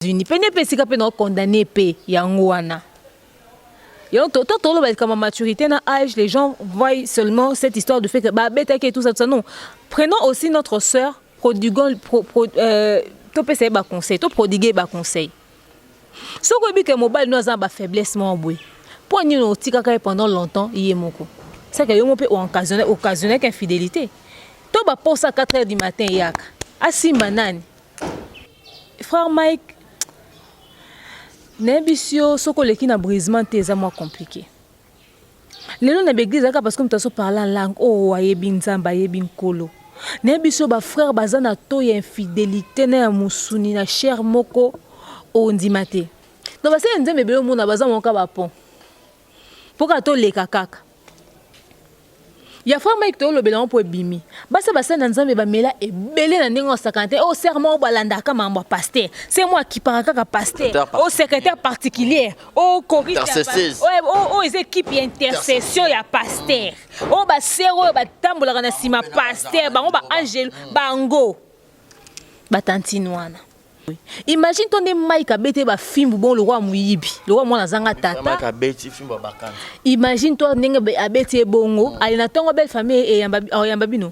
Unis pene pe sika pe na condamné pe yangwana. Yo toto ba comme maturité na âge, les gens voient seulement cette histoire de fait que ba bête et tout ça non. Prenons aussi notre sœur, prodiguons to pe ba conseil, to prodiguer ba conseil. Ce que bi que mobile nous a ba faiblesse mo boy. Pour nous no tika ka pendant longtemps yemoko. C'est que yo mo pe occasionner qu'infidélité. To ba posa à 4h du matin yaka. Asimba nani. Frère Mike Nebisio soko leki na brisement teza moins compliqué. Lelo na l'église parce que mutaso parler en langue oh ayebi nzamba ayebi nkolo. Nebisio ba frère bazana to ya infidélité na musuni na cher moko o ndimate. Donc ba se nzembe belo mona bazana monka ba pont. Poka to leka kaka. Ya frère Mike to lo belon po bimi. Basa basa na nzambe ba mela e belé na ndingo sakante o serment balanda ka mambo pasteur. C'est moi qui parle ka pasteur. Au secrétaire particulier, au choriste. Oh les équipes intercession ya pasteur. Oh ba sero ba tambola na sima pasteur, ba ba angel bango. Ba tantinwana. Imagine ton Mike abete ba film bon le roi muyibi le roi mwana zanga tata Mike abeti film bakana. Imagine toi ndenge abete bongo ali na tongo belle famille et yambabino.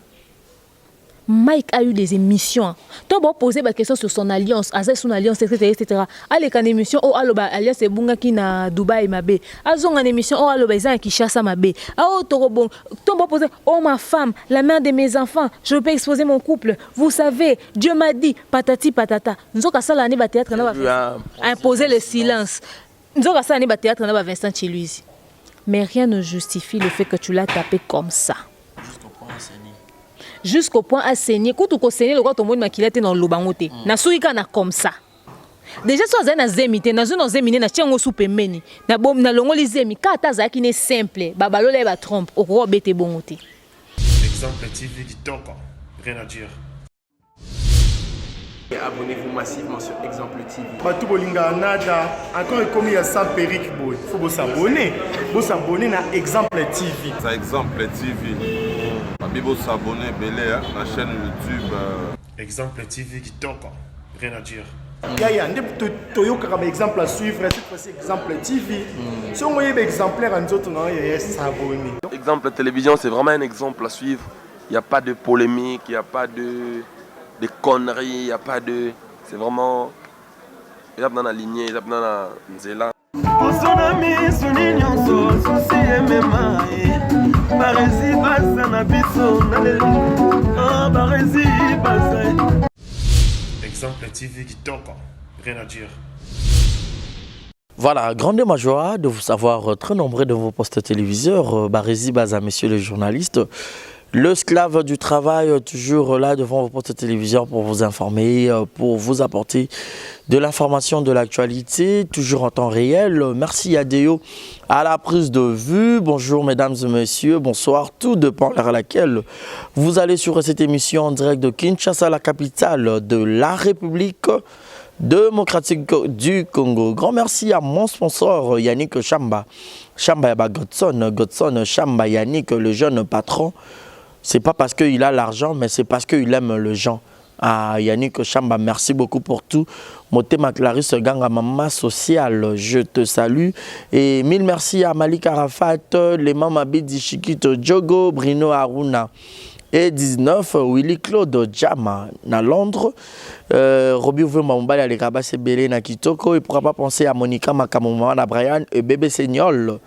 Mike a eu des émissions. Toi bon poser ba question sur son alliance, son alliance etc. Allez kan émission oh aloba alliance bunga ki na Dubaï mabe. Azonga émission oh aloba izan ki Kinshasa mabe. Oh torobon. Toi bon poser oh ma femme, la mère de mes enfants, je peux exposer mon couple. Vous savez, Dieu m'a dit patati patata. Nzoka sala ni ba théâtre na ba imposer le silence. Nzoka sala ni ba théâtre na ba Vincent Chiluizi. Mais rien ne justifie le fait que tu l'as tapé comme ça. Jusqu'au point à saigner. Quand tu saigner le quand on monde makilete dans lobangote. Na suika na comme ça. Déjà so za na zemite na zo na zemine na tiango soupe meni. Na bom na longo lizemi ka ta za ki ne simple. Babalola ba trompe au roi bete bongote. Exemple TV dit donc rien à dire. Abonnez-vous massivement sur Exemple TV. Batou bolinga nada encore comme il y a ça périque boy. Faut vous s'abonner. Vous s'abonner na Exemple TV. Ça Exemple TV. Bibo s'abonner belé à la chaîne YouTube. Exemple TV dit donc rien à dire. Ya ndé toyoka comme exemple à suivre cette fois-ci Exemple TV. Si on voyait exemplaire en autres non il s'abonner. Exemple télévision c'est vraiment un exemple à suivre. Il n'y a pas de polémique, il n'y a pas de conneries, il n'y a pas de... C'est vraiment... Il y a dans la lignée, il y a dans la nzela. Exemple TV dit donc rien à dire. Voilà, grande ma joie de vous savoir très nombreux de vos postes téléviseurs. Barési Baza, messieurs les journalistes. Le esclave du travail, toujours là devant vos postes téléviseurs pour vous informer, pour vous apporter de l'information, de l'actualité, toujours en temps réel. Merci Adéo à la prise de vue. Bonjour mesdames et messieurs, bonsoir. Tout dépend de l'heure à laquelle vous allez sur cette émission en direct de Kinshasa, la capitale de la République démocratique du Congo. Grand merci à mon sponsor Yannick Chamba. Chamba Yaba Godson Chamba Yannick, le jeune patron. C'est pas parce qu'il a l'argent, mais c'est parce qu'il aime le gens. Ah, Yannick Chamba, merci beaucoup pour tout. Motema Clarisse Ganga, maman sociale, je te salue. Et mille merci à Malik Arafat, les mamans Bidi Chikito, Djogo, Bruno Aruna. Et 19, Willy Claude Jama, na Londres. Roby Ouvemambali, à l'Ekabase Belé, na Kitoko. Et pourquoi pas penser à Monica Makamoma, na Brian et bébé Seignol.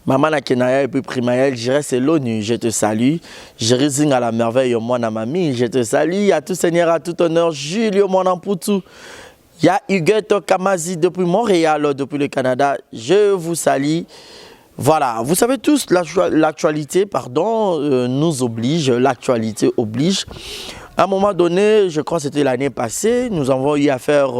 Maman na Kenaya et puis Primaël, je reste l'ONU, je te salue. Je résigne à la merveille, moi na mamie, je te salue. À tout seigneur, à tout honneur, Julio Monamputu. Il y a Huguette Kamazi depuis Montréal, depuis le Canada. Je vous salue. Voilà, vous savez tous, l'actualité, nous oblige, l'actualité oblige. À un moment donné, je crois que c'était l'année passée, nous avons eu à faire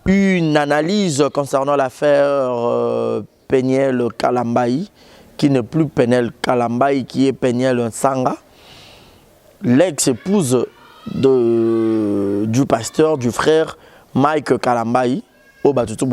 une analyse concernant l'affaire Peniel Kalambayi, qui n'est plus Peniel Kalambayi, qui est Peniel Sanga, l'ex-épouse du pasteur, du frère Mike Kalambayi. Oh, bah, tout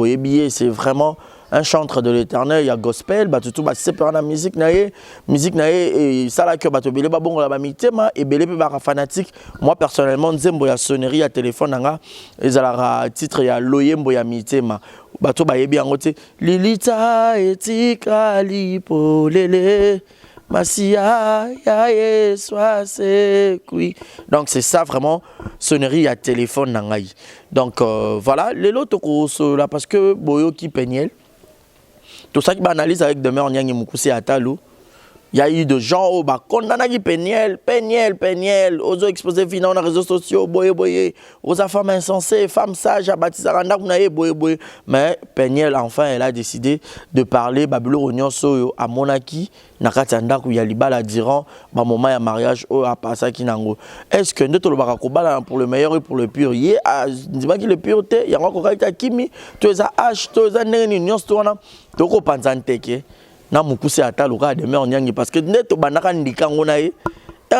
c'est vraiment un chantre de l'Éternel, il y a gospel, tout c'est pour la musique naie et ça là que belé ba bongo la ba mitema et belé pe ba fanatique. Moi personnellement nzembo ya sonnerie à téléphone nanga ezala titre ya loyembo ya mitema. Bato ba yebi yango te lilita etika lipolele Masia ya soit c'est oui. Donc c'est ça vraiment sonnerie à téléphone nangai. Donc voilà, les lots là parce que boyo qui peignel. Tout ça qui analyse avec demain on y a Mukuse Atalo. Il y a eu des gens au bas condamné qui peignel, aux exposés finaux dans les réseaux sociaux, boye, aux femmes insensées, femmes sages, à Batisaranda, boye. Mais peignel enfin elle a décidé de parler Babylonien Soyo à Monaki, Nakatanda où il y a libala dirant, bah moment ya mariage au à Pasaki Nango. Est-ce que nous te le barakobala pour le meilleur et pour le pire? Yé, dis pas qu'il le pureté, il y a encore quelqu'un kimi, tu es à H, tu es à Nénion, tu es à Toko Panzanteke. Na Mukuse Atalo ka de mer nyangi parce que neto banaka ndikango na ye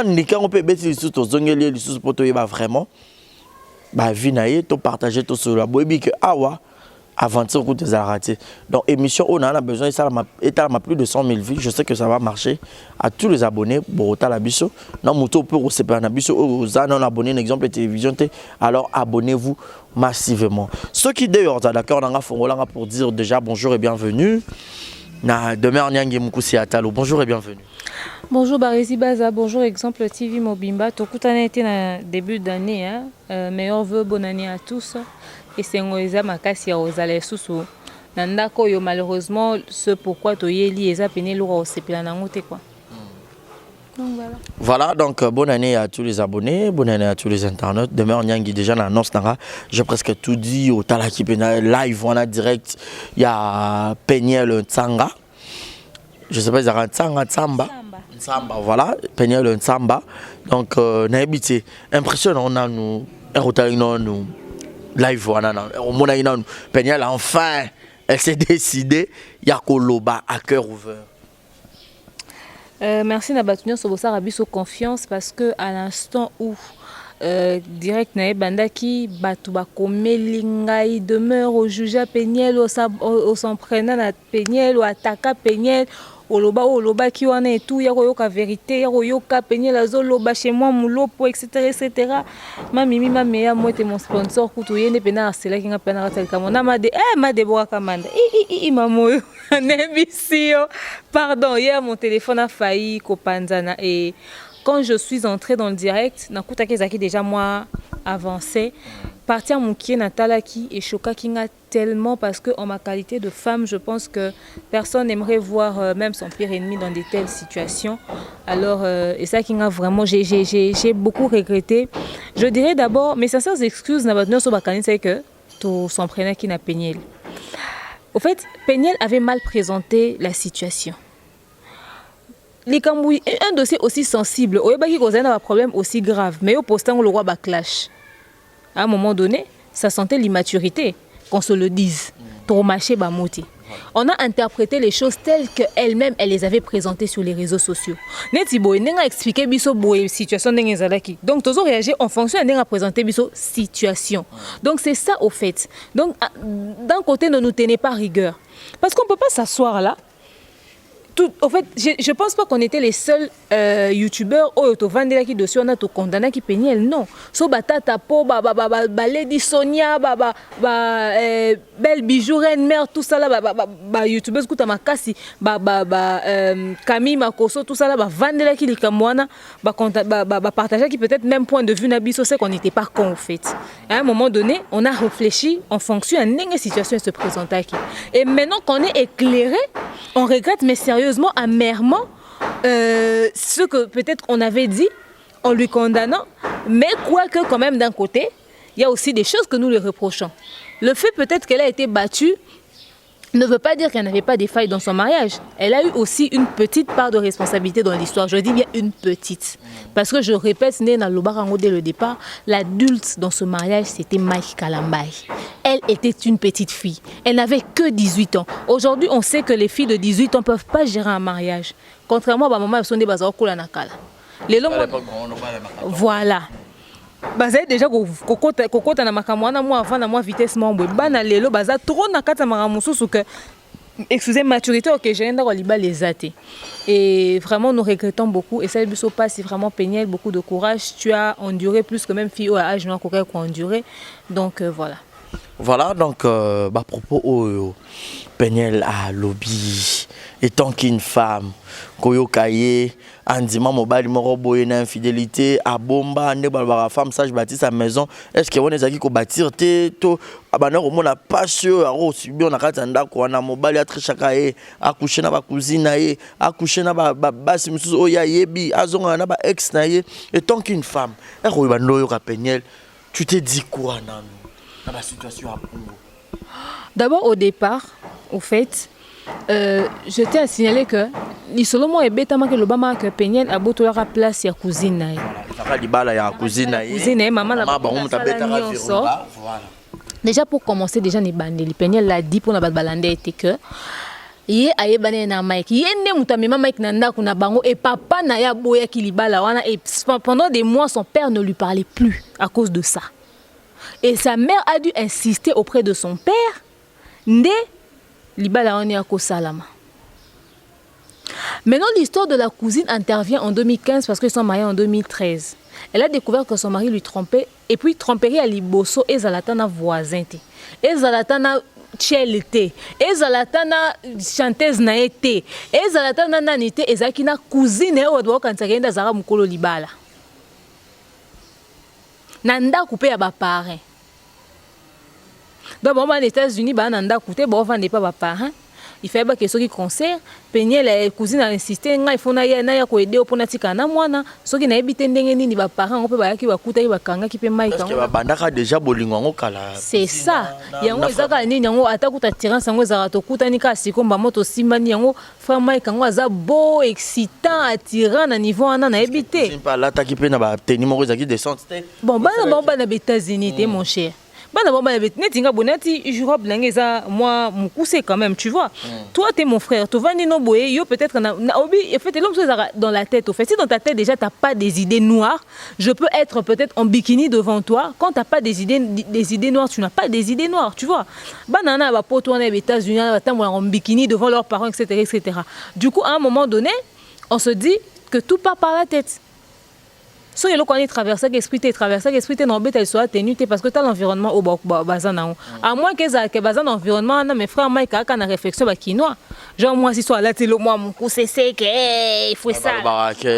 ndikango pe beti lisusu to zongeli lisusu poto yeba vraiment ba vie na ye to partager to sur la boyebi que awa aventure coup des raté. Donc émission on a besoin ça ma plus de 100 000 vues, je sais que ça va marcher à tous les abonnés Borota la biso na moto pour recevoir na biso aux abonnés exemple télévision alors abonnez-vous massivement. Ceux qui d'ailleurs d'accord on a fongola pour dire déjà bonjour et bienvenue. Demain, Mukuse Atalo. Bonjour et bienvenue. Bonjour Baresi Baza, bonjour Exemple TV Mobimba. Tokutana été dans début d'année, meilleur vœu, bonne année à tous. Et c'est un makasi aux allées sous. Nandako yo malheureusement ce pourquoi toyeli eza pené loura au sepela nangote quoi. Donc voilà. Voilà donc bonne année à tous les abonnés, bonne année à tous les internautes. Demain on y a déjà l'annonce nanga, j'ai presque tout dit au talaki pena live on a direct, il y a Peniel Tsanga. Je sais pas, il y a Tsamba, voilà, Peniel Ntsamba. Donc, on a habité. Impressionnant, on a nous, nous, live, on a nous, Peniel, enfin, elle s'est décidée, il y a Koloba à cœur ouvert. Merci Nabatunion Sobosa Rabiso confiance parce que à l'instant où direct na bandaki batuba komelingai demeure au juge Peniel au s'en prenant na Peniel ou attaquer Peniel oloba qui wana et tout ya koyoka vérité ya koyoka Peniel azoloba chez moi mulopo etc. ma meya moi mon sponsor kutu yende pena asela kinga pena ratalika mona ma Deborah Kamanda mamoyo nebisio pardon hier mon téléphone a failli kopanzana et quand je suis entrée dans le direct nakuta kezaki déjà moi avancé partir mon qui natalaki et choka kinga tellement parce que en ma qualité de femme je pense que personne n'aimerait voir même son pire ennemi dans de telles situations alors et ça kinga vraiment j'ai beaucoup regretté. Je dirais d'abord mes sincères excuses na batno so bakani c'est que tout s'en prenait qui n'a Peniel. Au fait Peniel avait mal présenté la situation. Les Cambouis, un dossier aussi sensible, il y a un problème aussi grave, mais au postant le roi backlash. À un moment donné, ça sentait l'immaturité, qu'on se le dise. Traumaché Bamoti. On a interprété les choses telles qu'elle-même, elle les avait présentées sur les réseaux sociaux. Netibo, elle a expliqué la situation de Ngezalaki. Donc, tous ont réagi en fonction de la présenté la situation. Donc, c'est ça au fait. Donc, d'un côté, ne nous tenez pas rigueur. Parce qu'on ne peut pas s'asseoir là. En fait, je pense pas qu'on était les seuls youtubeurs qui vendaient qui dossier on a tout condamné qui Peniel non. So batata po Lady Sonia belle bijou reine mère tout ça là youtubeurs kuta makasi Camille Makoso tout ça là vendela qui likamwana partager qui peut-être même point de vue nabiso c'est qu'on n'était pas con au fait. À un moment donné, on a réfléchi en fonction à une situation se présenter qui. Et maintenant qu'on est éclairé, on regrette mais sérieusement amèrement ce que peut-être on avait dit en lui condamnant, mais quoique quand même d'un côté, il y a aussi des choses que nous lui reprochons. Le fait peut-être qu'elle a été battue ne veut pas dire qu'elle n'avait pas des failles dans son mariage. Elle a eu aussi une petite part de responsabilité dans l'histoire. Je dis bien une petite. Parce que je répète, dès le départ, l'adulte dans ce mariage, c'était Mike Kalambay. Elle était une petite fille. Elle n'avait que 18 ans. Aujourd'hui, on sait que les filles de 18 ans ne peuvent pas gérer un mariage. Contrairement à ma maman, elles sont des bazar kola nakala. Voilà. Baza déjà kokota na makamwana moi avant na moi vitesse mambo bana lelo baza trop na kata maramususu que excusez, maturité, ok, j'ai rien à liba les athées. Et vraiment, nous regrettons beaucoup. Et ça, ne pas si vraiment Péniel, beaucoup de courage. Tu as enduré plus que même fille à âge non qu'on enduré. Donc voilà. Voilà, donc, à propos au Péniel à lobby, étant qu'une femme, Koyo Kaye, Andima Mobile, Morobo, une infidélité, à Bomba, Nebala femme, sage bâtir sa maison. Est-ce que vous avez dit bâtir to abanor au monde a pas sûr à subi on a katanda ko na mobile ya trishaka e accoucher na ba cousine na e accoucher na ba basi mususu oya yebi azonga na ba ex na ye étant qu'une femme e ko ba ndoyo ka Péniel tu te dis quoi dans la situation à Congo? D'abord au départ au fait je tiens à signaler que l'isolomo est bêtement que l'Obama que Péniel a beau la place ya cousine na ya cousine maman la voilà. Déjà pour commencer déjà ni bandeli Péniel l'a dit pour na balande était que ye ayebane na Mike yende mutamema Mike na ndako na bango et papa na ya boya kilibala wana et pendant des mois son père ne lui parlait plus à cause de ça et sa mère a dû insister auprès de son père nde libala wana ya ko salama. Maintenant l'histoire de la cousine intervient en 2015 parce qu'ils sont mariés en 2013. Elle a découvert que son mari lui trompait et puis tromperie à liboso et zalatana voisin te et zalatana chel te et zalatana chanteuse na été et zalatana nanite ezaki na cousine e odwa kansagenda zara mukolo libala nanda coupé à ba parents donc bon aux États-Unis ba nanda coupé bon vendre pas ba parents il fait ba question qui concert Péniel la cousine a insisté ngai fona ya na ya ko aider opona tika na mwana soki na ebite ndenge nini ba parents ope ba yaki ba kuta ba kanga ki pe mai kango ba bandaka déjà bolingo ngo kala c'est ça yango ezaka nini yango atakuta tirance yango ezaka to kuta ni ka sikomba moto simbani yango frère mai kango aza beau excitant attirant na niveau ana na ebite simpa la ta ki pe na ba tenir mo ezaki descente bon bana ba États-Unis te mon cher. Je moi m'cousser quand même tu vois toi t'es mon frère tu vas no boye yo peut-être en fait l'homme dans la tête au fait si dans ta tête déjà t'as pas des idées noires je peux être peut-être en bikini devant toi quand t'as pas des idées noires tu n'as pas des idées noires tu vois banana va pour toi aux États-Unis en bikini devant leurs parents etc. Du coup à un moment donné on se dit que tout part par la tête. So yelo ko ni traverser l'esprit non bête elle soit tenue parce que tu as l'environnement au bazana à moins que bazana environnement na mes frères Mike aka na réflexion ba kinois genre moi si soit là c'est le moi mon coup c'est que il faut ça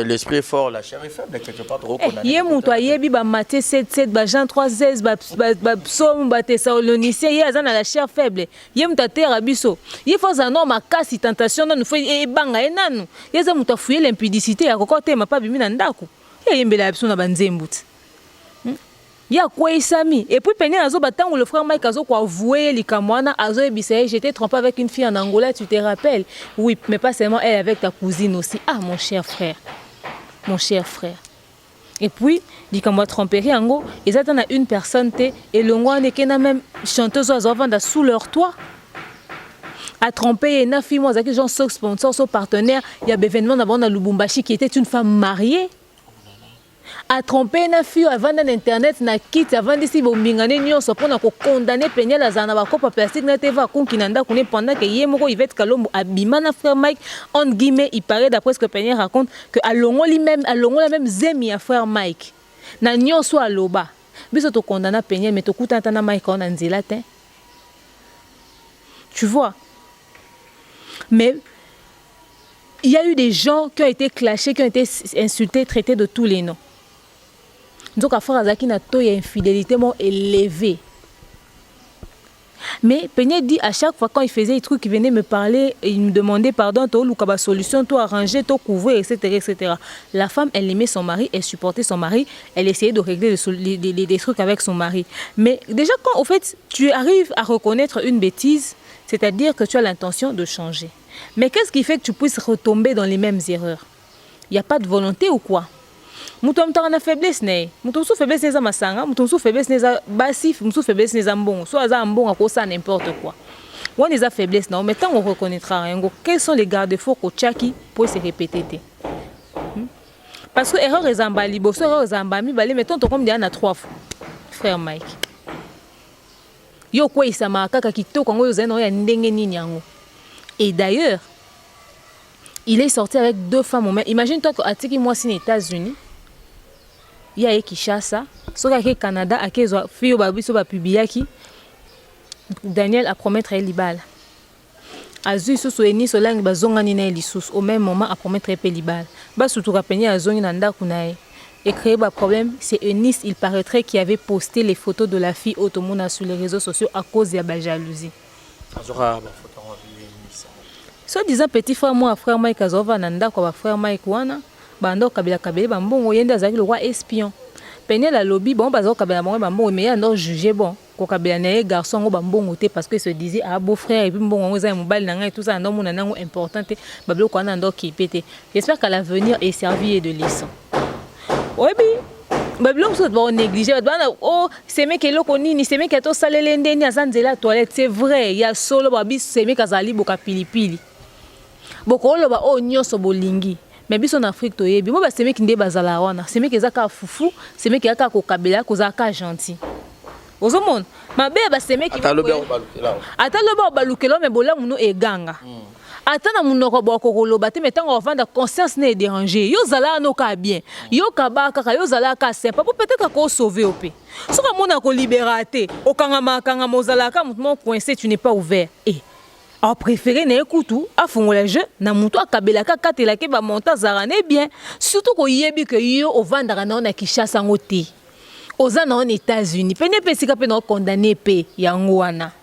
l'esprit est fort la chair est faible quelque part trop connaît yé muto yebi ba Matthieu 7 ba Jean 3:16 ba psaume ba Thessaloniciens yé azana la chair faible yé muto terre biso yé faut ça non ma casse tentation non faut e banga enanu yé za muto fuyer l'impudicité ya kokote ma pas bimi na ndako yembela biso na banzembuti ya kwa isami et puis Péniel azo batango le frère Mike azo ko avouer likamwana azo ebisa j'étais trompé avec une fille en Angola tu te rappelles oui mais pas seulement elle avec ta cousine aussi ah mon cher frère et puis likamwa tromperie ango ils attendent une personne te et le ngwa nekena même chanteuse azo vendre sous leur toit à tromper na fille moi zaki genre sponsor son partenaire il y a événement d'abord na Lubumbashi qui était une femme mariée à tromper na fille avant internet na kit avant d'ici bombingane nyonso pona ko condamner Péniel azana ba kopa plastique na TV konkinanda kone pendant que yemoko Yvette Kalombo abima na frère Mike en guillemets il paraît d'après ce que Péniel raconte que alongo la même zemi à frère Mike na nyonso aloba biso to condamner Péniel mais to kutanta na Mike on nzela te tu vois mais il y a eu des gens qui ont été clashés qui ont été insultés traités de tous les noms. Donc, à faire Azaki na to ya infidélité mon élevé. Mais Péniel dit à chaque fois quand il faisait des trucs, il venait me parler, et il me demandait pardon, toi ou solution, toi arranger, toi couvrir, etc. La femme, elle aimait son mari, elle supportait son mari, elle essayait de régler des trucs avec son mari. Mais déjà quand au fait tu arrives à reconnaître une bêtise, c'est-à-dire que tu as l'intention de changer. Mais qu'est-ce qui fait que tu puisses retomber dans les mêmes erreurs? Il n'y a pas de volonté ou quoi? Mouton a faiblesse né. Mouton sous faiblesse neza masanga, mouton sous faiblesse neza basif, mouton sous faiblesse neza mbongo. Soit za mbongo à cause n'importe quoi. On les a faiblesse non, mais tant on reconnaîtra rien. Quels sont les garde-fous que Tchaki pour se répéter? Parce que erreur est zambali, bosso erreur zambami, balé mettons ton comme diana 3 fois. Frère Mike. Yo quoi isama kaka kitoko ngo yozeno ya ndenge nini yango. Et d'ailleurs, il est sorti avec 2 femmes. Imagine-toi qu'Atiki, moi, c'est aux États-Unis. Il y a Kinshasa. Sauf qu'au Canada, à qui fille au publiaki, Daniel a promettre libal. Azu sous eni so langue bazonga ni na lisusu au même moment a promettre libal. Ba surtout rappeler azongi na ndaku nae. Et créer un problème, c'est Eunice, il paraîtrait, qui avait posté les photos de la fille Otomona sur les réseaux sociaux à cause de la jalousie. So disant petit frère moi frère Mike azova nanda kwa frère Mike wana bando kabila kabila bambongo yenda azaki le roi espion. Peine la lobby bon bazo kabila bambongo mais ya non jugé bon ko kabila na garçon ngo bambongo te parce que se disait ah beau frère et puis mbongo ngo za mobile na ngai tout ça non mon nango important te bablo ko na ndo ki pété. J'espère qu'à l'avenir est servi de leçon. Oui, babylon so ba négliger ba oh c'est mec eloko nini c'est mec to salele ndeni azanzela toilette c'est vrai il y a solo babi c'est mec azali boka pilipili boko lo ba o nyoso bolingi mais biso en Afrique to yebi mo ba c'est mec ndé bazala wana c'est mec ezaka fufu c'est mec ezaka ko kabela ko zaka gentil ozomon mabe ba c'est mec ata lo ba balukelo mais bola muno eganga atana munoko boko koloba te metango vanda conscience ne déranger yo zala no ka bien yo kabaka yo zala ka sympa peut-être ko sauver op soka mona ko libérater okanga mozala ka mutu coincé tu n'es pas ouvert et a préféré na ekutu afungola jeu na mutu akabela ka katela ke ba monta zarane bien surtout ko yebi que yo ovanda na Kinshasa ngote oza na États-Unis pene pesika pe na condamné pe yango wana.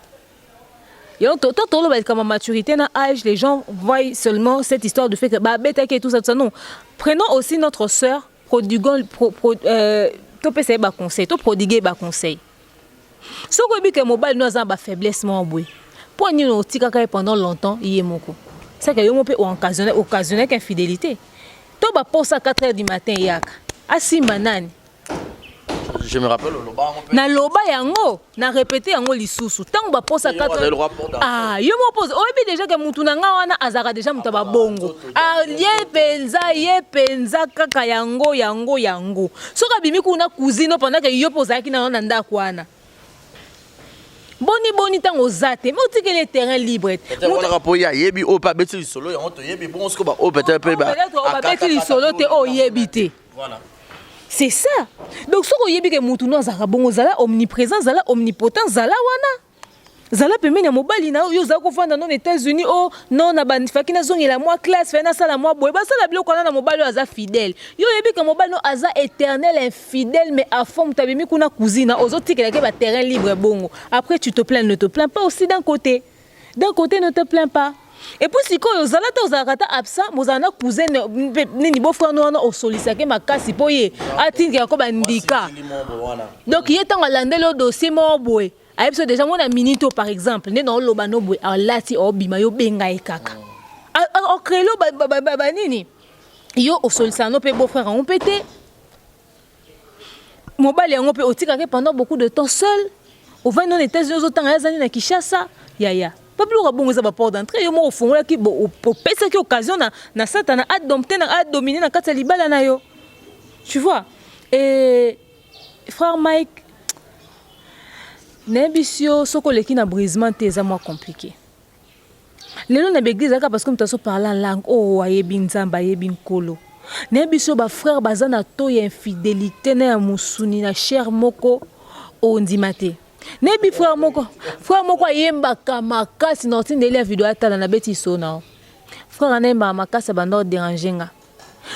Comme maturité dans âge, les gens voient seulement cette histoire de fait que bah bête et tout ça non. Prenons aussi notre sœur, prodiguons to pese ba conseil, to prodiguer ba conseil. Ce que bi que mobile nous a ba faiblesse mon boy. Pour nous au tika pendant longtemps, il moko. C'est que yo mo peut occasionner qu'infidélité. To ba posa 4h du matin yaka. Asimba nani. Je me rappelle na loba yango na répéter yango lisusu tango ba posa 4 ah yo mo pose oyebi déjà que mutu na nga wana azaka déjà mutu ba bongo ah ye penza kaka yango soka bimi kuna cousine pendant que yo posa ki na ndako wana boni tango zate mo tike le terrain libre on rapport ya yebi o pa beti solo yango to yebi bon sko ba o peut-être pe ba beti solo te o yebite voilà. C'est ça. Donc, ce que vous avez dit, zala omniprésent, zala omnipotent, zala wana. Zala pemeni ya mobali na yo zako fanda non États-Unis oh non na banifaki na zongi la moi classe fait na sala moi boy ba sala bilo kona na mobali aza fidèle. Yo yebi que mobali no aza éternel infidèle mais à fond tabemi kuna cousine ozotikela ke ba terrain libre bongo. Après tu te plains ne te plains pas aussi d'un côté. D'un côté ne te plains pas. Et puis si quand vous allez aux absent vous en avez cousin ni beau frère nous on sollicite que ma casse poye atingi ya ko bandika donc il est en landé le dossier mon boy ayebi déjà mon minito par exemple ne non loba no boy alati obima yo benga ekaka o créer lo nini yo au sollicite no pe beau frère on pété mobile on peut otika que pendant beaucoup de temps seul au va non États-Unis autant azani na Kinshasa ya pas plus rabongo za ba porte d'entrée yo mo ofongola ki bo pesa ki occasion na satana a dompter na a dominer na kata libala na yo tu vois et frère Mike nebisio soko leki na brisement te za moi compliqué lelo na l'église aka parce que mtaso parler en langue oh ayebi nzamba ayebi nkolo nebisio ba frère bazana to ya infidélité na musuni na cher moko ondimate nebi frère moko yemba makasi na otindeli ya video atala na beti sona frère anemba makasi bando dérangenga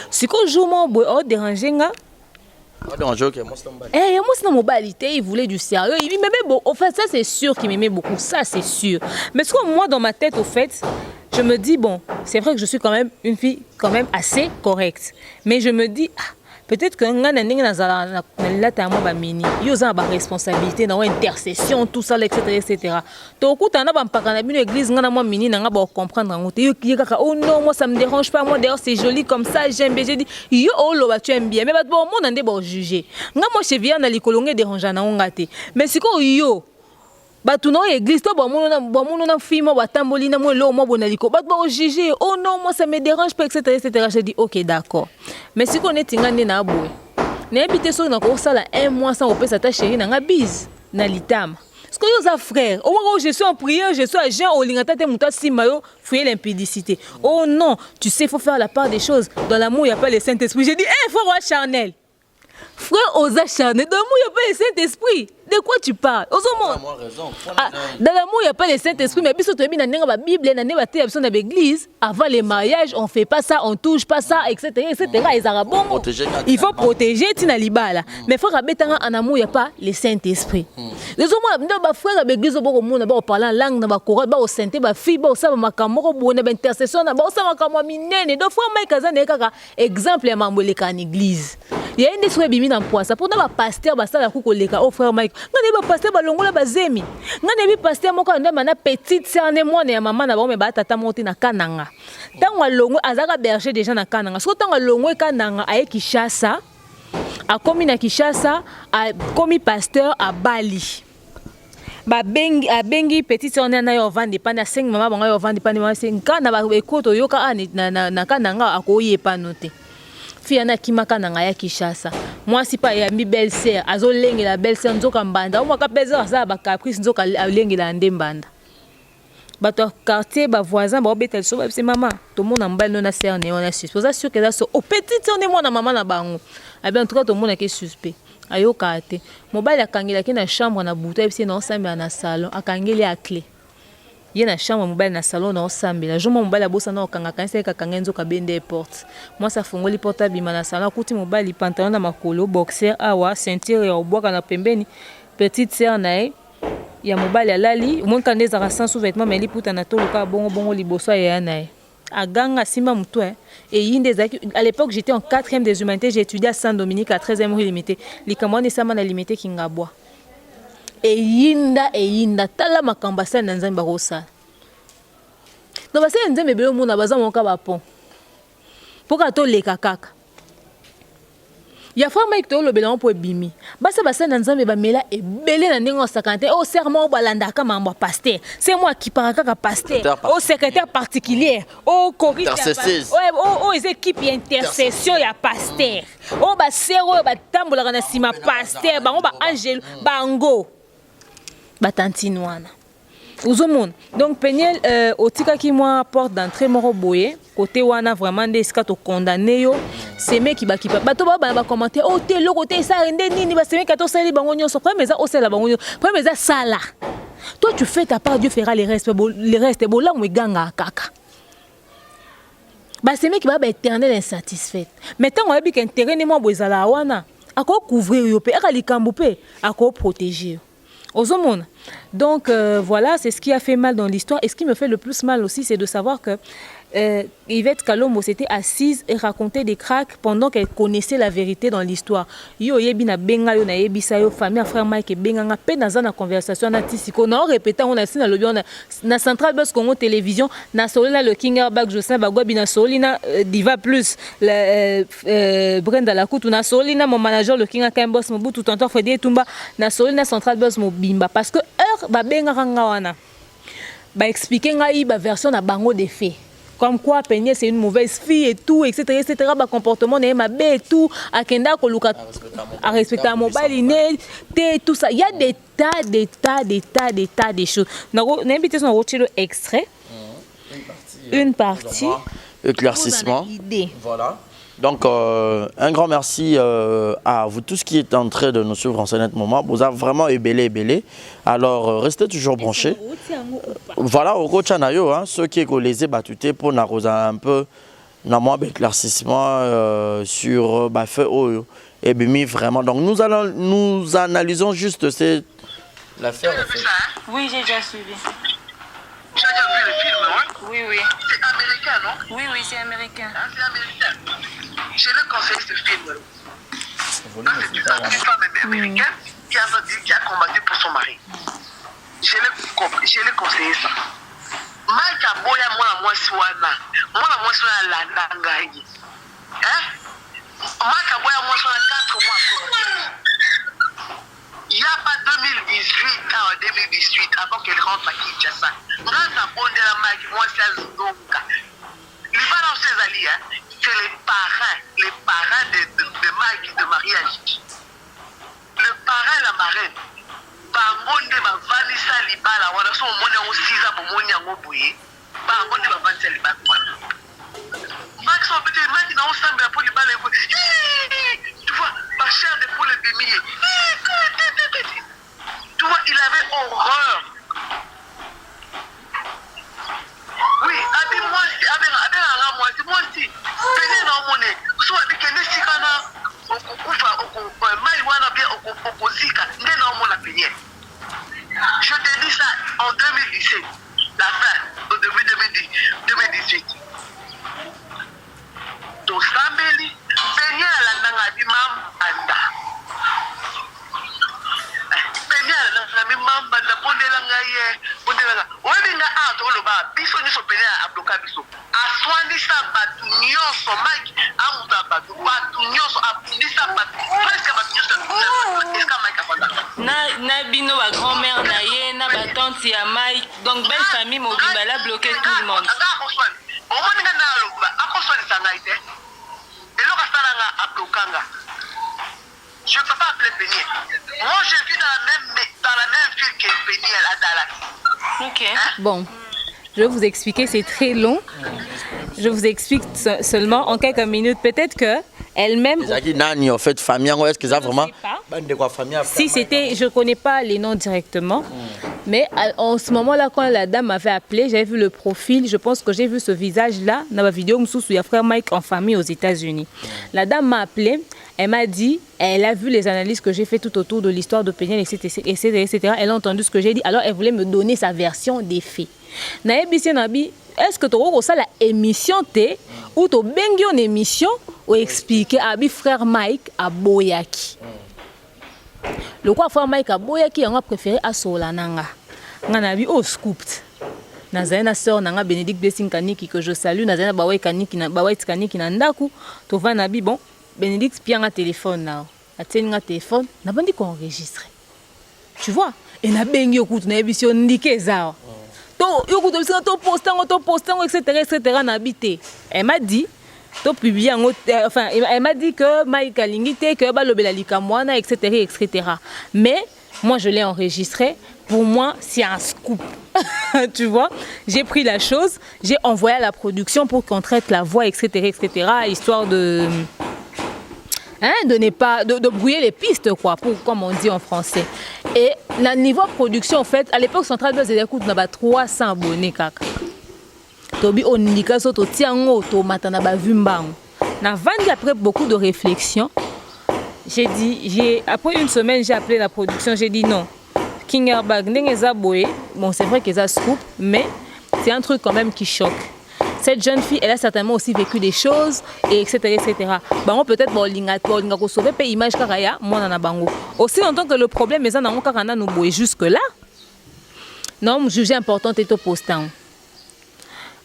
siko jour mo boy o dérangenga moi mobalité il voulait du sérieux il m'aimait beaucoup. En fait ça c'est sûr qu'il m'aimait beaucoup ça c'est sûr mais ce que moi dans ma tête au fait je me dis bon c'est vrai que je suis quand même une fille quand même assez correcte mais je me dis peut-être que nga ndenge nazala na lata mo ba mini yo za ba responsabilité na intercession tout ça etc. To kutana ba mpaka na bino église nga na mo mini na nga ba comprendre ngote yo kaka oh non moi ça me dérange pas moi d'ailleurs c'est joli comme ça j'aime bien j'ai dit yo oh lo ba tu aimes bien mais ba bon mon ndé ba juger nga mo chevia na likolonge dérange na ngate mais siko yo batu na église to ba mono na fille mo batamboli na mo lo mo bonaliko ba juger oh non moi ça me dérange pas etc. J'ai dit OK d'accord mais si on est tingane na boy na habité so na ko sala 1 mois sans opesa ta chérie na nga bise na litama Ce que vous frère, au moment où je suis en prière, je suis à jeun, au lingata te mouta simayo, fouiller l'impudicité. Oh non, tu sais, il faut faire la part des choses. Dans l'amour, il n'y a pas le Saint-Esprit. J'ai dit, frère, roi charnel. Frère Oza charnel, dans l'amour, il n'y a pas le Saint-Esprit. De quoi tu parles? Dans l'amour, il n'y a pas le Saint-Esprit. Mais puis, tu as la Bible, l'église. Avant les mariages, on ne fait pas ça, on ne touche pas ça, etc. Il faut protéger Tina Libala. Mais frère, en amour, il n'y a pas le Saint-Esprit. Les hommes, frère, l'église, on parle en langue, on on santé, on fille, on sait, on intercession, on sait, donc frère, Mike Kazan est exemple en église. Il y a une des soins bimi dans poids. Ça pour nous pasteur, ça la coucou les oh frère Mike. On est pasteur balongola bazemi. On est pasteur moko anda mana petite sœur ne moi ne maman na ba me ba tata monter na kananga. Tango longo azaka berger déjà na kananga. So tango longo kananga aye Kishasa. A komi na Kishasa, a komi pasteur à Bali. Ba bengi a bengi petite sœur na yo vendre pas na 5 maman bango yo vendre pas na 5 kana ba ekoto yoka na kananga akoye pa noter. Fille na kimaka na ngaya Kishasa. Moi si pas ya mi belle sœur, azo lengi la belle sœur nzoka mbanda. Moi ka pesa ça ba caprice nzoka lengi la ndembanda. Ba to quartier ba voisin ba betel so ba maman. Tout le monde en bas na sœur ne on est suspect. C'est sûr que là so au petit sœur ne moi na maman na bango. A bien en tout cas tout le monde est suspect. Ayo kate. Mobile akangela ki na chambre na bouteille puis na ensemble na salon akangeli a clé. Il y a une chambre mobile dans le salon dans ensemble. La jambe mobile la bossa na okanga kanisa ka kangenzo ka bende porte. Moi ça fongoli porte bima na salon kuti mobile pantalon na makolo boxer awa ceinture ya obwaka na pembeni petite sœur nae ya mobile ya lali mon kandeza ka sans sous-vêtements mais li puta na tolo ka bongo liboso ya nae. Aganga simba muto et yinde zaki à l'époque j'étais en 4e des humanités, j'ai étudié à Saint-Dominique à 13e rue limitée. Likamone sama na limité kingabwa. Et yinda tala makambasa na nzambe bakosa. Donc basa nzambe belo mona baza monka ba pont. Poka to leka kaka. Ya fama ikto lo belo po bimi. Basa na nzambe ba mela e belé na ndenge sakante au serment balanda ka mambo pasteur. C'est moi qui parle kaka pasteur. Au secrétaire particulier, au correcteur. Oh les équipes intercession ya pasteur. Oh ba sero ba tambola na sima pasteur, ba angel bango. Batantine wana. Uzomon. Donc Peniel otika ki moi porte d'entrée moro boye côté wana vraiment des cas to condamné yo c'est mec qui ba bato ba commenter oh te lo côté ça rende nini ba c'est mec ka to sali bango nyonso premier ça o sala bango nyonso premier ça sala. Toi tu fais ta part, Dieu fera les restes bon là mo ganga kaka. Ba c'est mec qui ba éternel insatisfait. Maintenant on a bi qu'intérêt ne mo bozala wana ako couvrir yo pe akali kambupe ako protéger. Donc voilà, c'est ce qui a fait mal dans l'histoire. Et ce qui me fait le plus mal aussi, c'est de savoir que Yvette Kalombo s'était assise et racontait des cracks pendant qu'elle connaissait la vérité dans l'histoire. Yo yebi na benga yo na yebi sa yo famille frère Mike benga nga pe dans na conversation na tisiko na répéter on a sina lobby na Central Bus Congo télévision na solina le Kinger Bag Jocelyn Bagwabi na solina Diva Plus Brenda Lakutu na solina mon manager le Kinger Kambos Mobutu tonton Freddy Tumba na solina Central Bus Mobimba parce que heure ba benga nga wana ba expliquer nga yi ba version na bango des faits. Comme quoi Peigné c'est une mauvaise fille et tout, etc. Bah, comportement n'est ma et tout, à Kenda Koluka à respecter un mobile, tout ça. Il y a des tas de choses. Nous invitons à retirer le extrait. Une partie. Éclaircissement. Voilà. Donc, un grand merci à vous tous qui êtes en train de nous suivre en ce moment. Vous avez vraiment ébellé. Alors, restez toujours branchés. Voilà, au coach Anayo, ceux qui ont les ébattutés pour nous un peu d'éclaircissement sur fait et bimi vraiment. Donc, nous analysons juste l'affaire. Oui, j'ai déjà suivi. Tu as déjà vu le film, hein? Oui. C'est américain, non? Oui, c'est américain. Ah, c'est américain. Je le conseille ce film. C'est une femme américaine qui a combattu pour son mari. Je l'ai conseillé ça. Mike Aboya, moi, Swana la langaï. Hein? Mike Aboya, moi, Swana 4 mois. Il n'y a pas 2018 avant qu'elle rentre à Kinshasa. Grâce à Bondela Mike, moi, c'est Zonga. Les parents, c'est Ali, c'est les parents de Mike de mariage. Le parrain et la marraine. bango nde bavalisa libala wana so omoni yango 6 ans bomoni yango boye bango nde bavalisa libala wana max obete maki na osambela mpo libala eko tu vois ma chair de poule ebimiye tu vois il avait horreur. Oui, abi mwasi abenganga mwasi mwasi pene na omone so abikende sikana okufa mai wana bien okozika nde na omona pene. Je te dis ça en 2017, la fin, au début 2018. Tosambeli pene alandanga bimam anda. Pene alandanga bimam anda bondelanga ye bondelanga. Olinga a to loba biso ni so pene a bloka biso. Aswandisa batu nyonso maki amuta batu nyonso abundisa batu presque batu nyonso. Eska maki afanda. Na bino ba grand-mère na ye na ba tante ya Mike donc belle famille mobile la bloqué tout le monde. Omoninga na loba akoswani sangaite. Eloka salanga ablokanga. Je ne peux pas appeler Péniel. Moi, je vis dans la même ville que Péniel à Dallas. Ok. Hein? Bon, je vais vous expliquer, c'est très long. Je vous explique seulement en quelques minutes. Peut-être que elle-même. Nani, en fait, famille, est-ce que ça vraiment. Si c'était, je ne connais pas les noms directement, mais en ce moment-là, quand la dame m'avait appelé, j'avais vu le profil, je pense que j'ai vu ce visage-là dans ma vidéo où il y a frère Mike en famille aux États-Unis. La dame m'a appelé, elle m'a dit, elle a vu les analyses que j'ai fait tout autour de l'histoire de Péniel, etc. Elle a entendu ce que j'ai dit, alors elle voulait me donner sa version des faits. Est-ce que tu as ça la émission T ou tu as une émission ou expliquer à frère Mike à Boyaki? Le quoi frère Mike à Boyaki on a préféré à Solananga. On a vu au scoop. Nazana sœur nanga Bénédicte Blessing Kaniki que je salue, Nazana Bawai Kaniki na Bawai Kaniki na ndaku, to va nabi bon, Bénédicte pia un téléphone là. A tenu un téléphone, n'a pas dit qu'on enregistrait. Tu vois? Et na bengi au coup na émission ndike za. Etc. n'habité. Elle m'a dit, enfin, elle m'a dit que Mike a l'ingité, que Balobela Likamwana, etc. Mais moi, je l'ai enregistré. Pour moi, c'est un scoop. Tu vois, j'ai pris la chose, j'ai envoyé à la production pour qu'on traite la voix, etc. Histoire de. De ne pas de brouiller les pistes quoi pour comme on dit en français et le niveau production en fait à l'époque Centrale Buzz écoute on a 300 abonnés kaka tobi onika so to tiango to matana ba vumbango na vandi après beaucoup de réflexion après une semaine j'ai appelé la production j'ai dit non King Airbag ndengeza boye bon c'est vrai que ça scoop mais c'est un truc quand même qui choque. Cette jeune fille, elle a certainement aussi vécu des choses, et etc. Bango peut-être bon sauver pe image karaya moi na bango. Aussi longtemps que le problème est dans karana nous boy jusque là. Non, jugé important et au postant.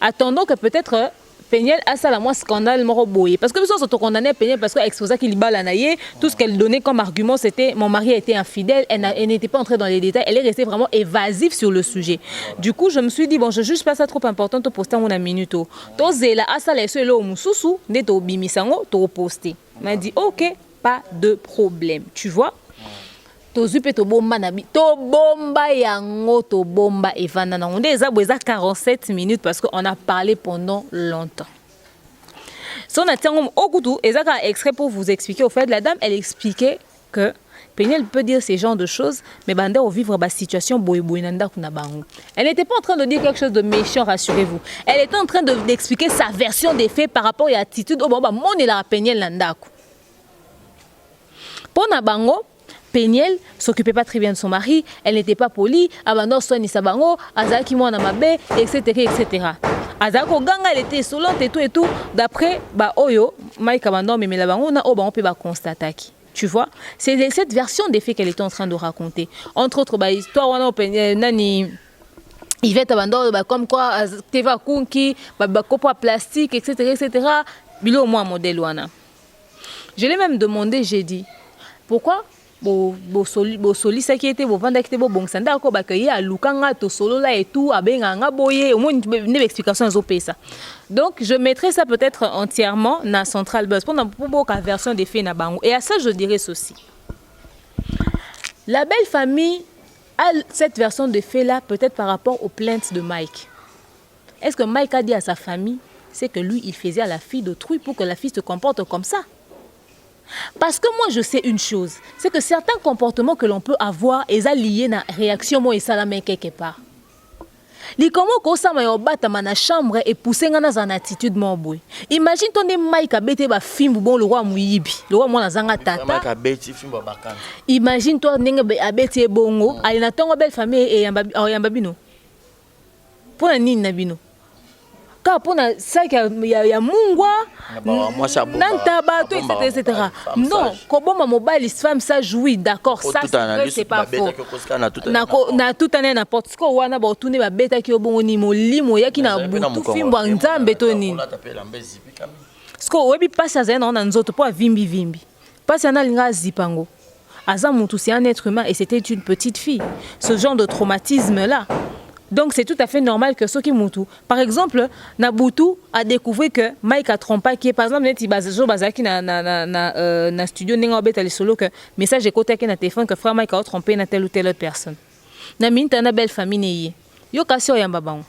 Attendons que peut-être Péniel a ça la moi scandale moro boy parce que nous sommes condamnés Péniel parce qu'elle exposa qu'il balanaye tout ce qu'elle donnait comme argument c'était mon mari a été infidèle, elle n'était pas entrée dans les détails, elle est restée vraiment évasive sur le sujet. Du coup, je me suis dit bon, je juge pas ça trop important to poster mon minute. To zela asa la eso lo mususu ne to bimisango to poster. M'a dit OK, pas de problème, tu vois. To zupe to bomba nabi to bomba yango to bomba evana na onde eza 47 minutes parce qu'on a parlé pendant longtemps. Si on a tiens au couteau ezaka extrait pour vous expliquer au fait la dame elle expliquait que Péniel peut dire ces genres de choses mais bande au vivre ba situation boy nanda kuna bango. Elle n'était pas en train de dire quelque chose de méchant, rassurez-vous. Elle était en train d'expliquer sa version des faits par rapport à l'attitude au baba mon et la Péniel nanda. Pour na bango Péniel s'occupait pas très bien de son mari, elle n'était pas polie, abandon soigner sa bango, azaki moi na mabe, etc. Azako ganga elle était insolente et tout d'après ba oyo Mike abandon mais la bango na oba on peut ba constater. Tu vois, c'est cette version des faits qu'elle était en train de raconter. Entre autres ba histoire wana nani Yvette abandon ba comme quoi teva kunki ba copo plastique etc. Bilo moi modèle wana. Je l'ai même demandé, j'ai dit pourquoi soli ça qui était vanda qui était bon sanda ko ba kaya lukanga to solo là et tout abenga nga boye au moins une explication aux ça. Donc je mettrai ça peut-être entièrement dans Centrale Buzz pour la version des faits na bango et à ça je dirais ceci. La belle famille a cette version de fait-là peut-être par rapport aux plaintes de Mike. Est-ce que Mike a dit à sa famille, c'est que lui, il faisait à la fille d'autrui pour que la fille se comporte comme ça? Parce que moi, je sais une chose, c'est que certains comportements que l'on peut avoir, ils sont liés à la réaction moi et ça la met quelque part. Les comment qu'on s'en va battre dans la chambre et pousser dans une attitude mon boy. Imagine ton Mike a bêté ba film bon le roi Mouyibi, le roi moi zanga tata. Mike a bêté film bakana. Imagine toi n'engue a bêté bongo, ali na tongo belle famille et yambabino. Pour un nina bino. Car pour na ça qu'il y a mungwa, nantaba tout etc. Non, comment mobile femme ça jouit d'accord ça c'est pas faux. Na tout année n'importe ce qu'on wana ba tourner ba beta ki obongo ni molimo yaki na butu fimbo nzambe to nini. Ce qu'on webi passe à zena na nzoto po vimbi. Passe na linga zipango. Aza mutu c'est un être humain et c'était une petite fille. Ce genre de traumatisme là. Donc c'est tout à fait normal que ceux qui moutou. Par exemple, Nabutu a découvert que Mike a trompé qui par exemple net bazo bazaki na studio ninga beta les solo que message écouté qui na téléphone que frère Mike a trompé na telle ou telle autre personne. Na minta na belle famille neye. Yo kasio yamba bango.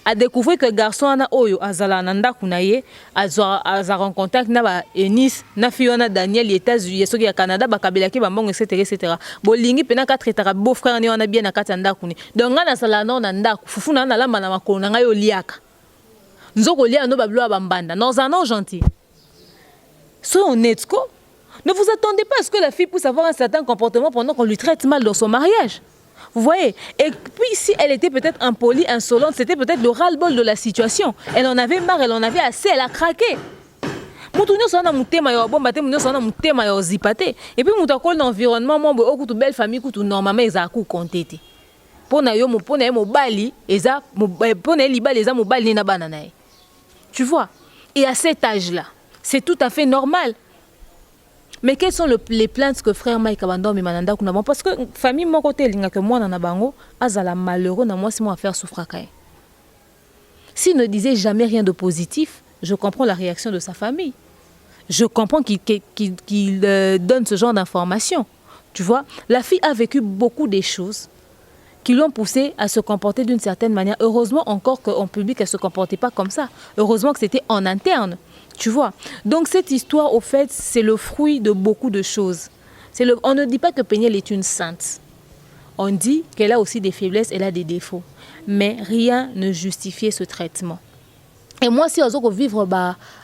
A découvert que garçon ana oyo azala nanda kunaye aza rencontré na ba Eunice na Fiona Daniel États-Unis soki ya Canada ba kabela ki bambongo etc. Bolingi pena ka traitera beau frère ni wana bien na kati nda kuni donc ngana sala na nda fufu na lamba na makolo na ngayo liaka nzoko lia no bablo bambanda non un gentil. Soyons honnêtes ko. Ne vous attendez pas à ce que la fille puisse avoir un certain comportement pendant qu'on lui traite mal dans son mariage. Vous voyez? Et puis si elle était peut-être impolie, insolente, c'était peut-être le ras-le-bol de la situation. Elle en avait marre, elle en avait assez, elle a craqué. Et puis dans l'environnement, moi, beaucoup de belles familles, normalement, ils ont compté. Tu vois? Et à cet âge-là, c'est tout à fait normal. Mais quelles sont les plaintes que frère Mike Abandon et Mananda Kunabon? Parce que famille mon côté, que moi dans Nabango, azala malheureux dans moi si moi à faire souffrir. S'il ne disait jamais rien de positif, je comprends la réaction de sa famille. Je comprends qu'il donne ce genre d'informations. Tu vois, la fille a vécu beaucoup de choses qui l'ont poussée à se comporter d'une certaine manière. Heureusement encore qu'en public, elle ne se comportait pas comme ça. Heureusement que c'était en interne. Tu vois. Donc cette histoire, au fait, c'est le fruit de beaucoup de choses. On ne dit pas que Péniel est une sainte. On dit qu'elle a aussi des faiblesses, elle a des défauts. Mais rien ne justifiait ce traitement. Et moi, si on vivre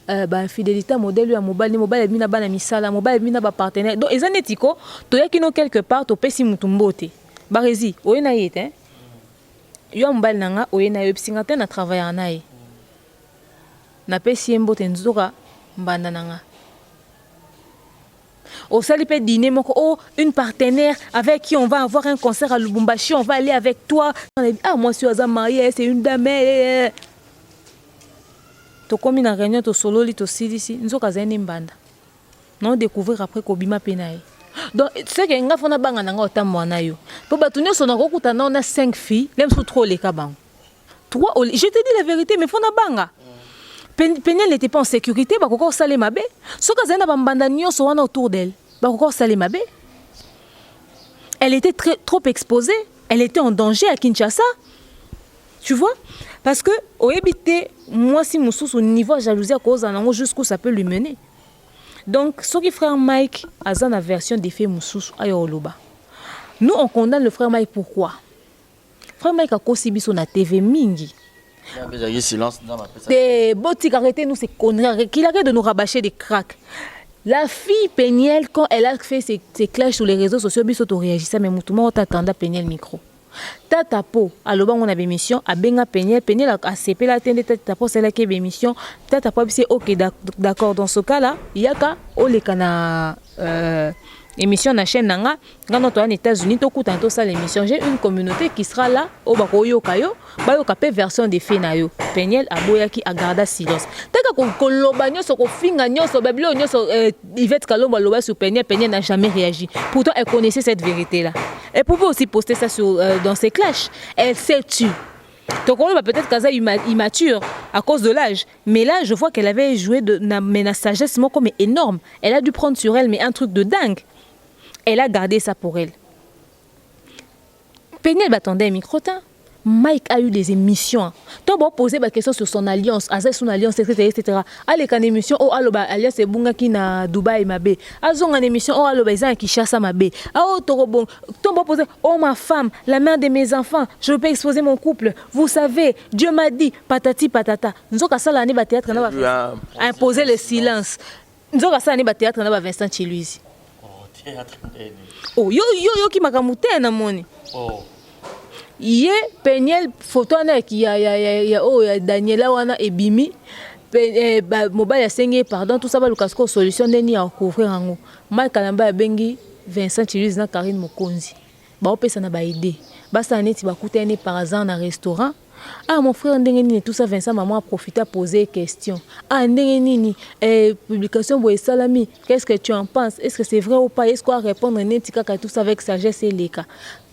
infidélité modèle à mobile mina bana misala mobile mina ba partenaire. Donc les anético, to yakino quelque part to pesi mutumbote. Barezi, oyena yete. Yo mobile nanga oyena yo psingata na travailler nae. Na pesi mbote nzoka mbanda nanga. Au salipé dîner, une partenaire avec qui on va avoir un concert à Lubumbashi, on va aller avec toi. Ah, moi, je suis mariée, c'est une dame. Tu comme une réunion, tu solo, tu ici, nous avons mbanda. Non, découvrir après Kobima Penaï. Donc, c'est que nous avons banga nanga otambo na yo. Pour batunyo sonako kutana on a 5 filles, même sous trop les kabang. 3, je te dis la vérité, mais fona banga. Péniel n'était pas en sécurité, bah encore salé mabe. Ce que zena bambanda nyonso wana autour d'elle, bah encore salé mabe. Elle était trop exposée, elle était en danger à Kinshasa. Tu vois? Parce que au habité, moi si mon sous au niveau jalousie à cause d'un jusqu'où ça peut lui mener. Donc ce qui frère Mike a la version des faits moussous à Yoloba. Nous on condamne le frère Mike pourquoi? Frère Mike a conçu son na TV mingi. Des boutiques arrêtez nous ces conneries qu'il arrête de nous rabâcher des cracks. La fille Péniel quand elle a fait ses clashs sur les réseaux sociaux biso to réagissait mais mutumo t'attendait Péniel micro. Tata po aloba on avait émission a benga Péniel a cépé la tête tata po c'est là qui émission tata po c'est OK d'accord dans ce cas là il y a ka olekana émission na chaîne nanga quand on est aux États-Unis to kuta to ça l'émission j'ai une communauté qui sera là au bakoyo kayo bayoka pe version des faits na yo Péniel aboyaki a garda silence taka ko koloba nyoso ko finga nyoso babilo nyoso Yvette Kalomba loba sur Péniel n'a jamais réagi pourtant elle connaissait cette vérité là elle pouvait aussi poster ça sur dans ses clashs elle s'est tue. Donc on va peut-être qu'elle est immature à cause de l'âge. Mais là, je vois qu'elle avait joué mais la sagesse comme énorme. Elle a dû prendre sur elle mais un truc de dingue. Elle a gardé ça pour elle. Peniel m'attendait un micro-temps. Mike a eu des émissions. Toi, on posé des questions sur son alliance, son alliance, etc. Allez, quand émission, oh, alliance est bunga qui na Dubaï, ma bé. Azon en émission, oh, allo, ils ont Kinshasa, ma bé. Oh, Torobon. Toi, on posé, oh, ma femme, la mère de mes enfants, je ne peux pas exposer mon couple. Vous savez, Dieu m'a dit, patati, patata. Nous avons ça l'année, théâtre, on va imposer le silence. Nous avons ça l'année, théâtre, on va Vincent Chiluizi. Oh, théâtre. Oh, yo, qui m'a camouté, na moni. Oh. Yé Peniel photo na ki ya Daniela wana ebimi mobile ya senge pardon tout ça ba lukasko solution ndeni ya couvrir ngo Mike Kalamba ya bengi Vincent Chiluizi na Karine Mokonzi ba opesa na ba idée basa neti ba kutene par hasard na restaurant. Ah mon frère ndenge nini tout ça Vincent maman a profité à poser question. Ah ndenge nini publication boye salami qu'est-ce que tu en penses, est-ce que c'est vrai ou pas, est-ce qu'on va répondre neti kaka tout ça avec sagesse et leka.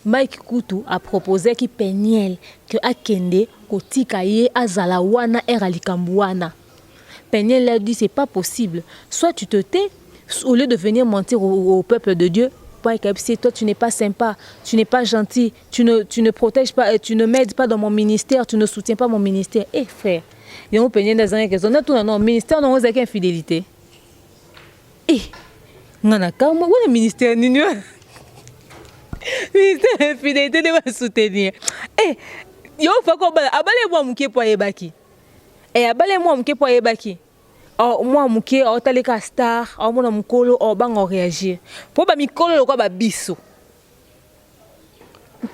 Mike Koutou a proposé ki Peniel que akende kotika ye azala wana eralikambuana. Peniel a dit c'est pas possible. Soit tu te tais au lieu de venir mentir au peuple de Dieu. Toi tu n'es pas sympa, tu n'es pas gentil, tu ne protèges pas, tu ne m'aides pas dans mon ministère, tu ne soutiens pas mon ministère. Eh frère, il y a un Peniel dans un question. On a tout ministère non avec infidélité. Eh, on a quand même le ministère nini. Ministère d'infidélité de va soutenir. Eh, yo fa ko bala abale moi muke po yebaki. Eh abale moi muke po yebaki. Oh moi muke o taleka star, o mona mukolo o bango réagir. Po ba mikolo lokwa ba biso.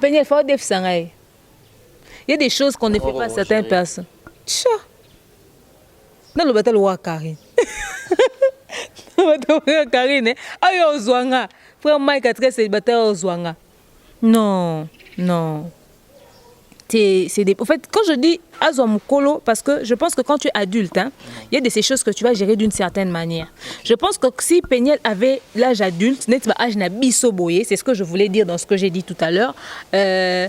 Peniel faut def sangai. Il y a des choses qu'on ne fait pas à certaines personnes. Tcha. Dans le bataille wa Karine. Karine, ayo zwanga. Frère Mike a très célibataire au Zouanga. Non. En fait, quand je dis Azouamukolo, parce que je pense que quand tu es adulte, il y a de ces choses que tu vas gérer d'une certaine manière. Je pense que si Peniel avait l'âge adulte, c'est ce que je voulais dire dans ce que j'ai dit tout à l'heure, elle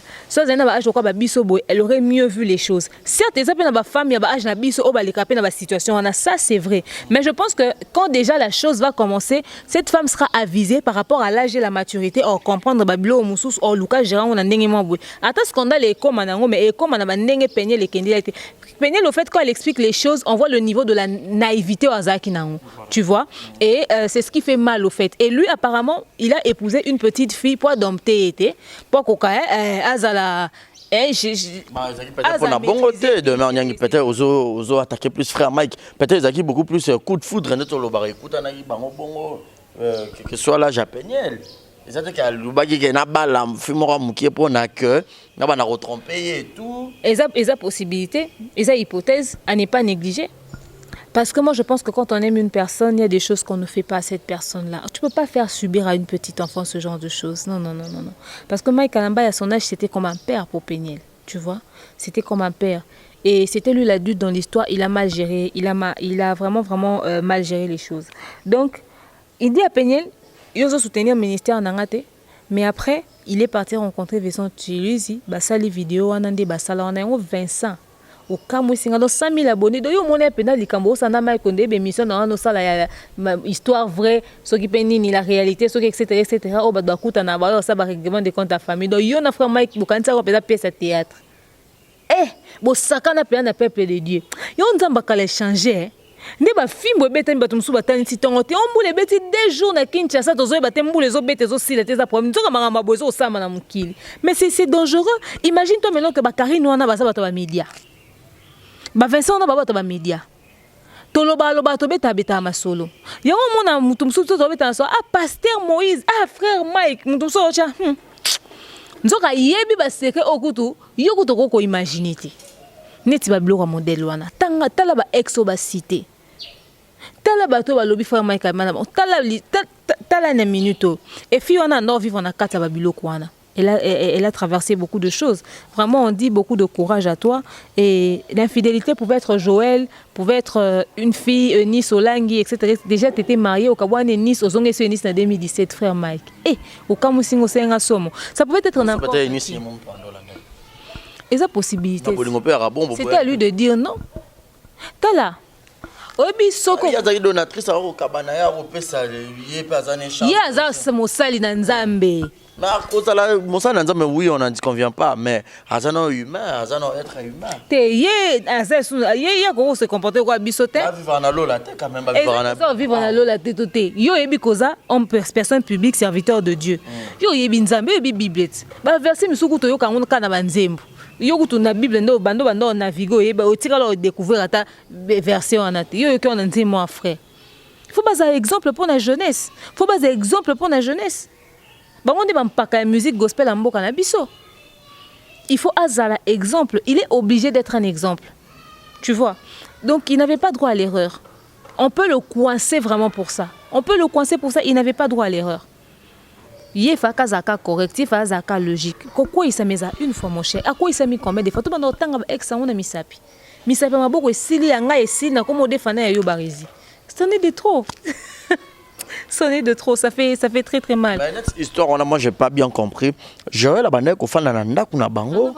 aurait mieux vu les choses. Certes, il y a des femmes, il y a des situations, ça c'est vrai. Mais je pense que quand déjà la chose va commencer, cette femme sera avisée par rapport à l'âge et la maturité, or comprendre Babilo, Moussous, or Lucas, Gérard, on a ndenge. Attends, scandale est comme mais comme on a ndenge Peniel et Peniel, au fait, quand elle explique les choses, on voit le niveau de la naïveté au Azakinaon, tu vois. Et c'est ce qui fait mal, au fait. Et lui, apparemment, il a épousé une petite fille pour dompter, pour qu'aucun Azala. Pour la bonne côté, demain, on a peut-être aux attaquer plus frère Mike. Peut-être qu'ils beaucoup plus coup de foudre. Que ce soit l'âge à Peniel. C'est-à-dire qu'il y a le bagage qui est là, qui pour que on a retrompé et tout. Et ça possibilité, et ça hypothèse à ne pas négliger. Parce que moi je pense que quand on aime une personne, il y a des choses qu'on ne fait pas à cette personne-là. Tu ne peux pas faire subir à une petite enfant ce genre de choses. Non. Parce que Mike Kalamba à son âge, c'était comme un père pour Peniel, tu vois. C'était comme un père. Et c'était lui l'adulte dans l'histoire, il a mal géré, il a vraiment mal géré les choses. Donc, il dit à Peniel, ils ont soutenu le ministère en Angate, mais après, il est parti rencontrer Vincent Chiluizi, basali vidéo, anande basala, on a un Vincent. Au cas où il y a 100 000 abonnés, donc il y a un likambo, ça n'a pas été une mission dans une histoire vraie, ce qui peine ni la réalité, ce qui etc. Au bas de la coûte, on a un règlement de compte à famille. Donc il y a un frère Mike, quand ça va pièce à théâtre. Eh, bon, ça quand on a peuple de Dieu. Il y a un temps qui a changé. Ne ba fimbo beta mbato musu batani titongo te ombule beti 2 jours na Kinshasa tozo bata mbule zo beta zo sila te za problème nzoka mangamba bozo osama na mukili mais c'est dangereux. Imagine toi maintenant que ba Karine wana baza bato ba média ba Vincent na ba bato ba média toloba loba to beta masolo yango mona mutu musu to beta so pasteur Moïse frère Mike mutu musu ocha nzoka yebi ba secret okutu yokuto koko imaginer te neti ba biloko modèle wana tanga tala ba exo ba cité tala bato ba lobby frère Mike Kalamba tala na minuto et fi wana no vivre na kata ba biloko wana. Elle a traversé beaucoup de choses. Vraiment, on dit beaucoup de courage à toi. Et l'infidélité pouvait être Joël, pouvait être une fille, Nice, Olangi, etc. Déjà, tu étais marié au Kawane Nice, au Zongue Nice en 2017, frère Mike. Et au Kamusingo Senga Somo. Ça pouvait être n'importe qui. Et sa possibilité. C'était à lui de dire non. Tala. Obi soko. Il y a des donatrices au Kabana, au Pesa, il y a des Mosali na Nzambe. Mais à cause de la Moussa n'a mais oui, on n'en dit qu'on vient pas, mais Azano humain, Azano être humain. Comment se comporter quoi bisoter? Vivre en la tête quand même. Vivre en la tête. Yo yebi koza, homme personne publique, serviteur de Dieu. Yo yebi nzambe, yebi biblette. Ba verset misuku to yo kangono kana banzembo. Yo kutu na Bible ndo bando navigo yeba otika lo découvrir ata verset en ate. Yo yo on dit moi frère. Il faut baser exemple pour la jeunesse. Il faut baser exemple pour la jeunesse. La musique gospel en boka na biso. Il faut azala exemple. Il est obligé d'être un exemple. Tu vois. Donc il n'avait pas droit à l'erreur. On peut le coincer vraiment pour ça. On peut le coincer pour ça. Il n'avait pas droit à l'erreur. Il faut zaka correct, il faut zaka logique. Pourquoi il s'est mis à une fois mon cher? À quoi il s'est mis combien de fois? Tout le monde a ex on a misapi. Misapi m'a beaucoup sili anga et sili na comme au défana yo barizi. Ce n'est de trop. Sonner de trop, ça fait très très mal. Mais cette histoire, moi j'ai pas bien compris. J'aurais la bande au fan d'Ananda kuna bango.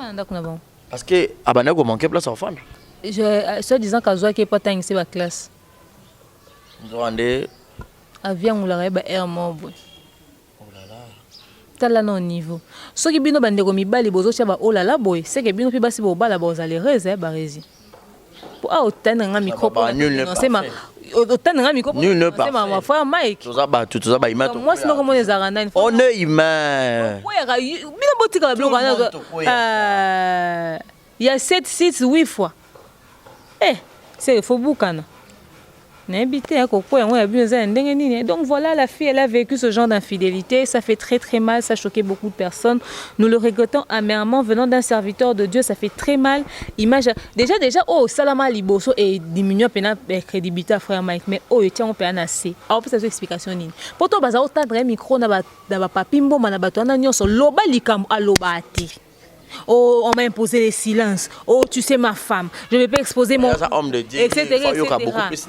Parce que abandonné au manquait place au fan. Je disant qu'à Zoa qui est pas tant c'est ma classe. Nous avons des avion ou la reba air mobile. Oh là là. T'as là non niveau. Ce qui bino bande comme ibali bozo chaba oh là là boy, c'est que bino pi basi bo bala boza les reze barezi. Pour ah autant un micro pour non c'est ma autant un micro pour c'est ma frère Mike. Tout ça moi sinon comment les aranda une fois. On est humain. Ouais, bino botika la bloc il y a 7 6 8 fois. Eh, c'est faux boucana. Donc voilà, la fille, elle a vécu ce genre d'infidélité. Ça fait très très mal, ça a choqué beaucoup de personnes. Nous le regrettons amèrement venant d'un serviteur de Dieu. Ça fait très mal. Image déjà, oh, Salama Liboso et diminue la crédibilité à frère Mike. Mais oh, tiens, on peut en assez. Alors, pour cette explication, pour toi, baza autant de micro, na papimbo, na batona nyonso, loba likam alobati. Oh, on m'a imposé le silence. Oh, tu sais ma femme. Je ne vais pas exposer mon... homme de Dieu, etc. il y a beaucoup plus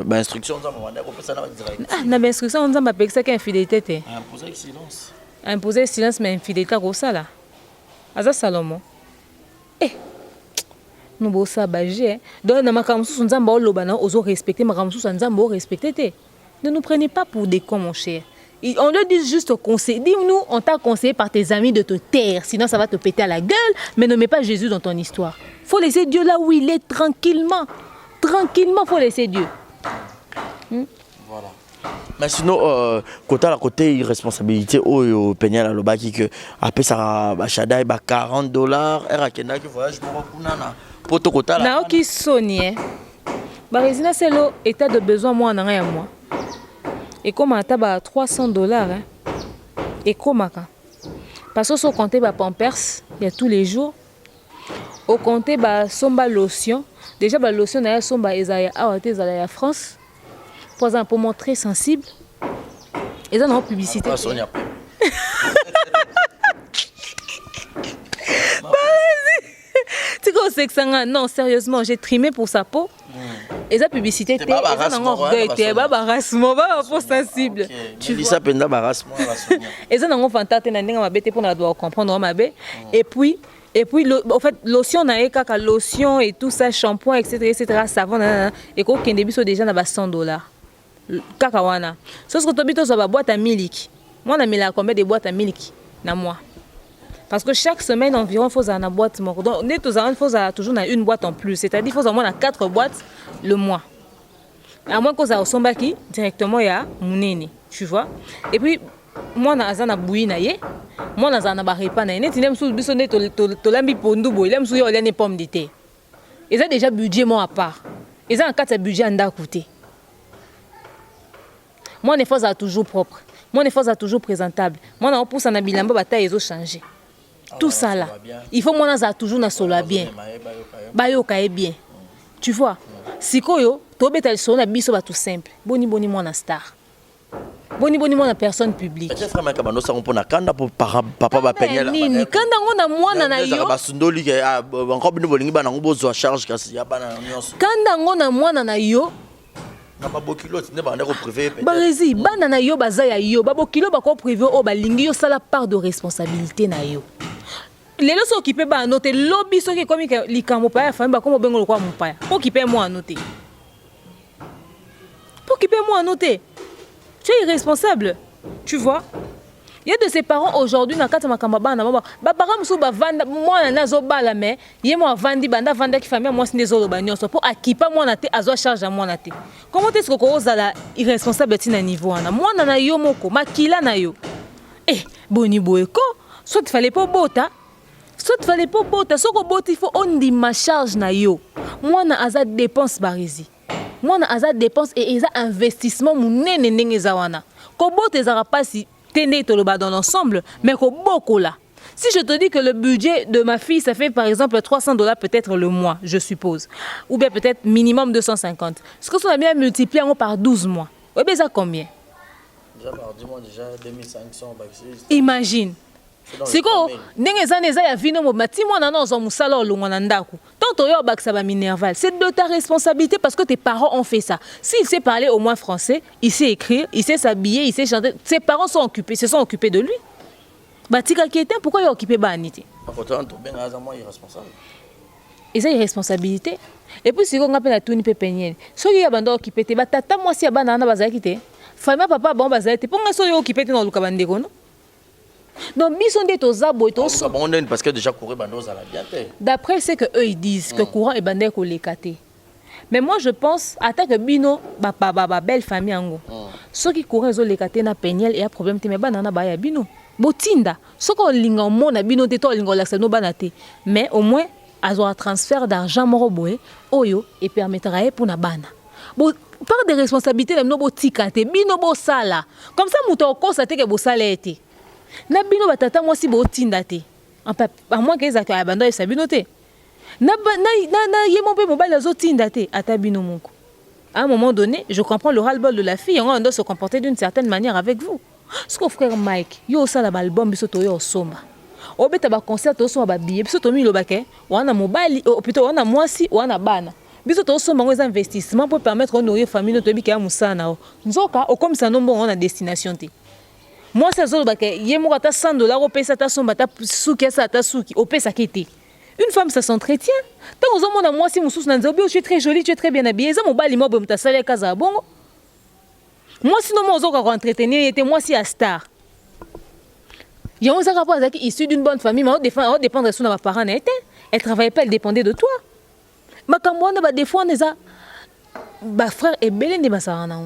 d'instructions. L'instruction, on m'a dit que infidélité. Imposer le silence. Imposer le silence, mais infidélité, c'est ça là. Aza Salomon. Eh, nous avons ça bagé. Donc, nous avons respecté, nous avons respecté. Ne nous prenez pas pour des cons, mon cher. On leur dit juste conseil. Dis-nous, on t'a conseillé par tes amis de te taire, sinon ça va te péter à la gueule, mais ne mets pas Jésus dans ton histoire. Il faut laisser Dieu là où il est, tranquillement. Tranquillement, il faut laisser Dieu. Voilà. Mais sinon, côté irresponsabilité, au Peña Lobaki, que après ça, Chada est $40, et Rakenda qui voyage pour Kunana. Pour tout côté là. Naoki Sonie, Barézina, c'est l'état de besoin, moi, en rien, moi. Et comme à tabac $300, hein. Et comme parce que si on compte Pampers, il y a tous les jours. Au compte somba lotion. Déjà la lotion na somba ezaya en France. Par exemple, pour montrer très sensible. Et ça dans publicité. Tu sais que ça non sérieusement, j'ai trimé pour sa peau. Et ça publicité c'est pas orgueil, c'est pas embarrassement, pas pour sensible. Tu vois ça peine d'embarrassement. Et ça non fantate na ndinga mabete pour na doit comprendre mabe. Et puis en fait lotion na eka lotion et tout ça shampoing etc. savon et ko kende biso déjà na ba $100. Kaka wana. Ce que to bito so ba boîte à milk. Moi na mila combien de boîtes à milk na moi. Parce que chaque semaine environ, il faut avoir une boîte. Donc, il faut toujours une boîte en plus. C'est-à-dire qu'il faut au moins 4 boîtes le mois. À moins que ça ressemble directement à Mounene. Tu vois? Et puis, moi, je suis bouilli. Moi, je suis repas. Je suis pomme de terre. Et ça déjà budget moi à part. Et ça, en cas de budget, à coûter. Moi, les fois, toujours propre. Moi, les fois, toujours présentable. Moi, je pousse en habillant, bataille, ils ont changé. Tout ça là, il faut moi toujours na solo bien. Bayoka est bien. Tu vois? Sikoyo, to betal so na biso ba tout simple. Boni moi na star. Boni moi na personne publique. Est-ce que vraiment kama no sango pona kanda pour papa ba peña là. Ni kanda ngona mwana na yo. Ba sundoli ke encore bino bolingi bana ngo bozo charge kasi ya bana nyonso. Kanda ngona mwana na yo. Na ba bokilo tine ba ndeko privé. Barezi bana na yo baza ya yo. Ba bokilo ba ko privé o ba lingi yo sala part de responsabilité na yo. Les gens sont occupés par noter lobby sont qui comme les camopaya famille ba comme bengo quoi mon paya occupez moi à noter occupez moi à noter tu es irresponsable tu vois Il y a de ses parents aujourd'hui na kata makamba bana ba parents musu ba vanda mwana nazo bala mais ye mo vandi banda vanda ki famille moi sine zolo ba nyonso pour akipa mwana te azo charge mwana te. Comment est-ce que ko ozala irresponsable tina niveau wana mwana na yo moko makila na yo. Boni boeko soit il fallait pas bota. Soit il fallait pas bota soko bota il faut on dit ma charge na yo. Mwana aza dépense barizi. Mwana aza dépense et eza investissement munene ndenge zawana. Ko bota ezara pas si dans l'ensemble, mais beaucoup là. Si je te dis que le budget de ma fille, ça fait par exemple $300 peut-être le mois, je suppose, ou bien peut-être minimum 250. Ce que ça a bien multiplié par 12 mois. Oui, mais ça combien? Déjà 2500. Imagine. C'est quoi? C'est de ta responsabilité parce que tes parents ont fait ça. S'il sait parler au moins français, il sait écrire, il sait s'habiller, il sait chanter. Ses parents sont occupés, se sont occupés de lui. Pourquoi il est occupé de lui? Et c'est irresponsabilité. Et puis si on appelle la touni pépinière, si il y a bande occupé, tata moi si banana bazakité, famille papa bon bazakité, pour moi si occupé dans le cabandego non. Donc biso nde tozabo toso parce que déjà courir bandoza la bien. D'après ce que eux ils disent que courant est bandé ko lekate. Mais moi je pense atta que bino ba belle famille ango. Ceux qui courent zo lekate na peniel et a problème te mais banana ba ya bino. Botinda, ce qu'on linga mona bino te to linga la no banate. Mais au moins azo un transfert d'argent moroboé oyo et permettra pour na bana. Bon par des responsabilités no botikate bino bo sala. Comme ça muto constate que bo sala été. Na bino batata moi si botinda te à moins que ezaka abando esa bino te na yemo pe mobile azotinda te ata bino moko. À un moment donné je comprends le ras-le-bol de la fille on doit se comporter d'une certaine manière avec vous. Ce que frère Mike yo sala ba album biso to yo somba obeta ba concert to so ba billet biso to mi lobake wana mobile plutôt wana mwasi wana bana biso to somba ngo investissement pour permettre honorer famille to bika musana nzoka o comme ça nombo on a destination te. Moi, c'est ça, $100 au pesa ta somba ta souki ça ta souki au pesa kete. Une femme ça s'entretient. Tant aux hommes moi si mon sous nanzobi je suis très jolie, tu es très bien habillée, ça mon bali mo bom ta sale casa bongo. Moi sinon moi ozo ka entretenir était moi si à star. Il y a un rapport avec issu d'une bonne famille, mais on dépend de son parents n'était. Elle travaillait pas, elle dépendait de toi. Ma kamwana ba des fois on ça ba frère et belé ne ba sarana.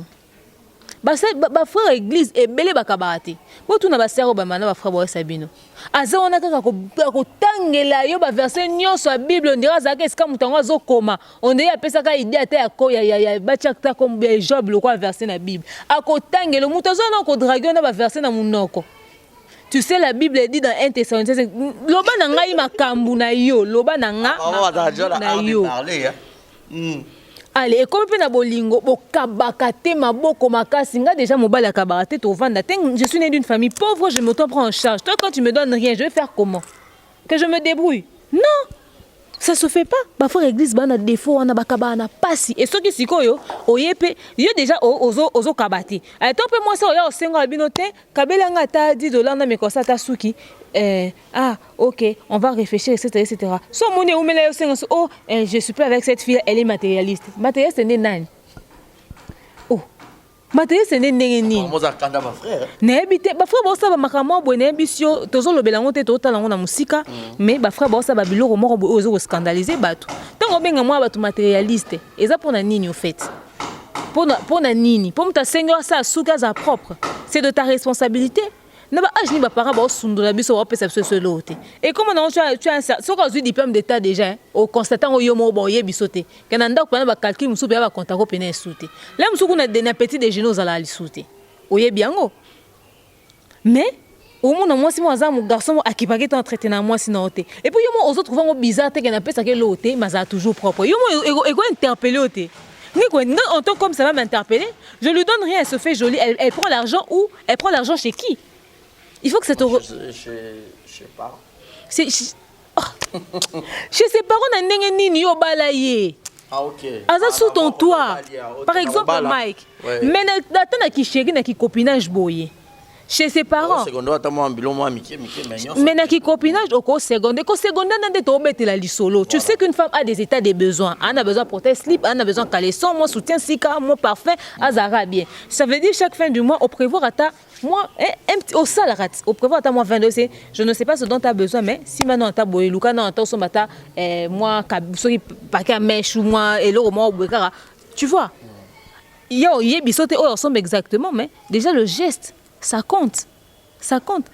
Ba frère église et belé bakabati bo tuna ba sero ba mana ba frère bo sabino aza ona kaka ko tangela yo ba verset nyonso a bible ndira za ke ska mutango azokoma on dit apesa ka idée ata ya ba chakta comme Job le quoi verset na bible akotangela mutazo na ko dragon na ba verset na munoko. Tu sais la Bible dit dans 1 Thessaloniciens loba na ngai makambu na yo loba na nga na yo. Allez, et comme na bolingo, bokabakate maboko makasi nga déjà mobile à kabarate to vanda. Je suis né d'une famille pauvre, je me prends en charge. Toi quand tu me donnes rien, je vais faire comment? Que je me débrouille? Non. Ça se fait pas. Ba frère église bana défaut on a bakaba na pasi. Et ceux qui sikoyo oyepe, yo déjà ozo kabati. Allez, toi peu moi ça oya osenga binote, kabela nga ta $10 na mekosa ta suki. Ok, on va réfléchir, etc. So moni oumela yo senga oh, je suis pas avec cette fille, elle est matérialiste. Matérialiste c'est nani? Oh. Matérialiste c'est nani? Moi ça kanda ba frère. Na ebite ba frère bosa ba makamo bo na ebisio tozo lobela ngote to tala ngona musika, mais ba frère bosa ba biloko moko bo ozo scandaliser bato. Tango benga moi bato matérialiste, eza pona nini au fait? Pona nini? Pour ta seigneur ça souka za propre. C'est de ta responsabilité. Na ba âge ni ba parents ba sundola biso wa pesa biso selote. Et comment non tu as ça so ka zu diplôme d'état déjà au constatant o yomo bo ye bisote. Kana nda ko na ba calcul musu ba konta ko pena soute. Là musu kuna de petit déjeuner aux ala soute. O ye biango. Mais au moins moi si moi za mon garçon akipake ton traité na moi sinon ote. Et puis yomo aux autres trouvant bizarre te kana pesa ke lote mais ça toujours propre. Yomo ego interpeller ote. En tant comme ça va m'interpeller, je lui donne rien, elle se fait jolie, elle prend l'argent où? Elle prend l'argent chez qui? Il faut que c'est au... Je sais pas. Chez ses parents, on a un nini yo balaye. Ah ok. Aza sous ton toit. Par exemple, Mike. Mais n'attends qui chéri na qui copinage boye. chez ses parents. Mais qui copinage au secondaire, la lisolo. Tu sais qu'une femme a des états de besoins. Elle a besoin de protège slip, elle a besoin de caleçon, moi soutien, sika, moi parfum, azara bien. Ça veut dire chaque fin du mois, au prévoir à ta moi au salaire, au prévoir à ta moi 22, je ne sais pas ce dont tu as besoin, mais si maintenant tu as boy, Luca non, tu as moi pas mèche ou moi et l'eau moi tu vois. Yo, bisote oh ressemble exactement, mais déjà le geste, ça compte. Ça compte.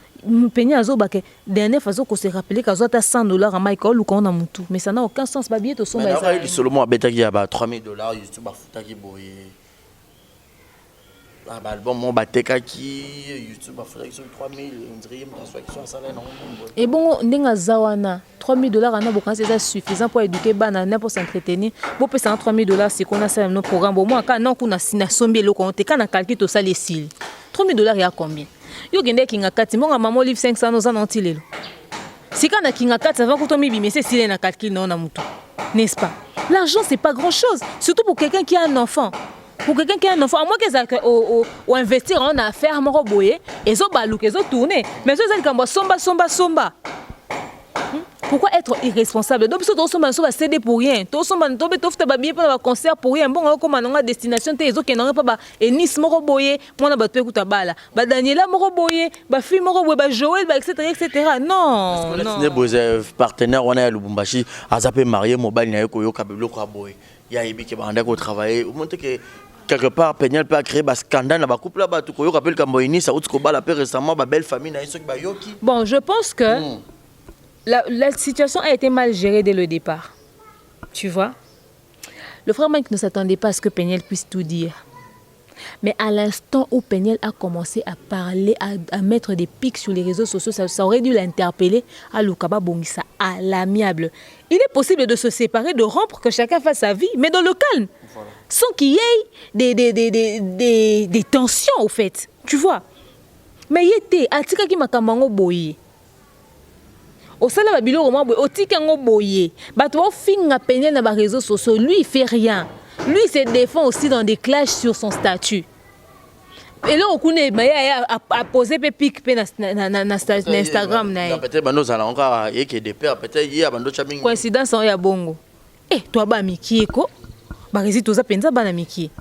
Peigner azo bake dernière fois qu'on se rappeler qu'azo ta $100 à Michael ou qu'on a mon tout, mais ça n'a aucun sens ba billet to son ba ça. Mais seulement à beta qui a $3000 YouTube ba futa qui boye. Ah bah album mon bateka qui YouTube ba futa qui sur 3000 on dirait mon transfaction ça là non. Et bon ndenga zawana $3000 ana bokan c'est suffisant pour éduquer bana pour s'entretenir. Bon peut ça $3000 c'est qu'on a ça nos programmes bon moi quand non qu'on a sina sombi le compte quand on calcule tout ça les cils. $3000 il y a combien? Yo gende kinga kati monga maman livre 500 nos ananti lelo. Si kana kinga kati avant que tomi bimé c'est si na calcul non na mutu. N'est-ce pas? L'argent c'est pas grand-chose, surtout pour quelqu'un qui a un enfant. Pour quelqu'un qui a un enfant, à moins que ou investir en affaires moko boye, ezo balou ezo tourner. Mais ça c'est somba. Pourquoi être irresponsable? Donc, si tu as cédé pour rien, tu as un concert pour rien, bon, comme on a destination, tu as pas Nice, Moroboye, on a battu Bala, Daniela Moroboye, Fille Moroboye, Joël, etc. Non. Non. Partenaire, on a Lubumbashi, à Zapé marié, mobile, il y a Koyo Kabelo Kaboy. Il y a Ebi qui va travailler. Vous montrez que quelque part, Peñel peut créer un scandale dans le couple là-bas. Tu Koyo Kabelo Kamboyini, ça a la paix récemment, ma belle famille, bon, je pense que. La situation a été mal gérée dès le départ. Tu vois? Le frère Mike ne s'attendait pas à ce que Peñel puisse tout dire. Mais à l'instant où Peñel a commencé à parler, à mettre des pics sur les réseaux sociaux, ça aurait dû l'interpeller à Lukaba Bongisa, à l'amiable. Il est possible de se séparer, de rompre, que chacun fasse sa vie, mais dans le calme. Voilà. Sans qu'il y ait des tensions, au fait. Tu vois? Mais il était, Atika qui m'a kamango boye. Au salon de Babilo, au tikango boye, bateau finga Peñel dans les réseaux sociaux, lui il fait rien. Lui il se défend aussi dans des clashs sur son statut. Et là on connaît, a posé des pics sur Instagram. Peut-être nous allons encore y a des pères, peut-être il y a bando chaming. Coïncidence en ya bongo. Eh toi ba miki ko, ba résiste aux penza ba na miki.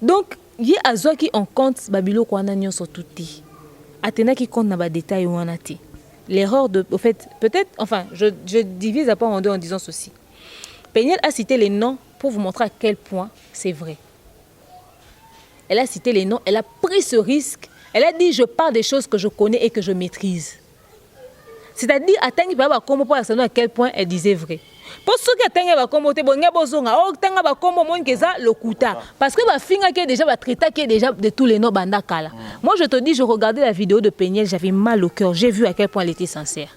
Donc il y a azwa qui on compte Babilo ko na nyonso tuti. Atena qui compte na ba détail wana ti. L'erreur de... Au fait, peut-être... Enfin, je divise à part en deux en disant ceci. Peñel a cité les noms pour vous montrer à quel point c'est vrai. Elle a cité les noms, elle a pris ce risque. Elle a dit, je parle des choses que je connais et que je maîtrise. C'est-à-dire, à quel point elle disait vrai. Pour ceux qui atteignent parce que ma fille qui est déjà traité qui est déjà de tous les noms bandakala. Moi je te dis, je regardais la vidéo de Peñel, j'avais mal au cœur, j'ai vu à quel point elle était sincère.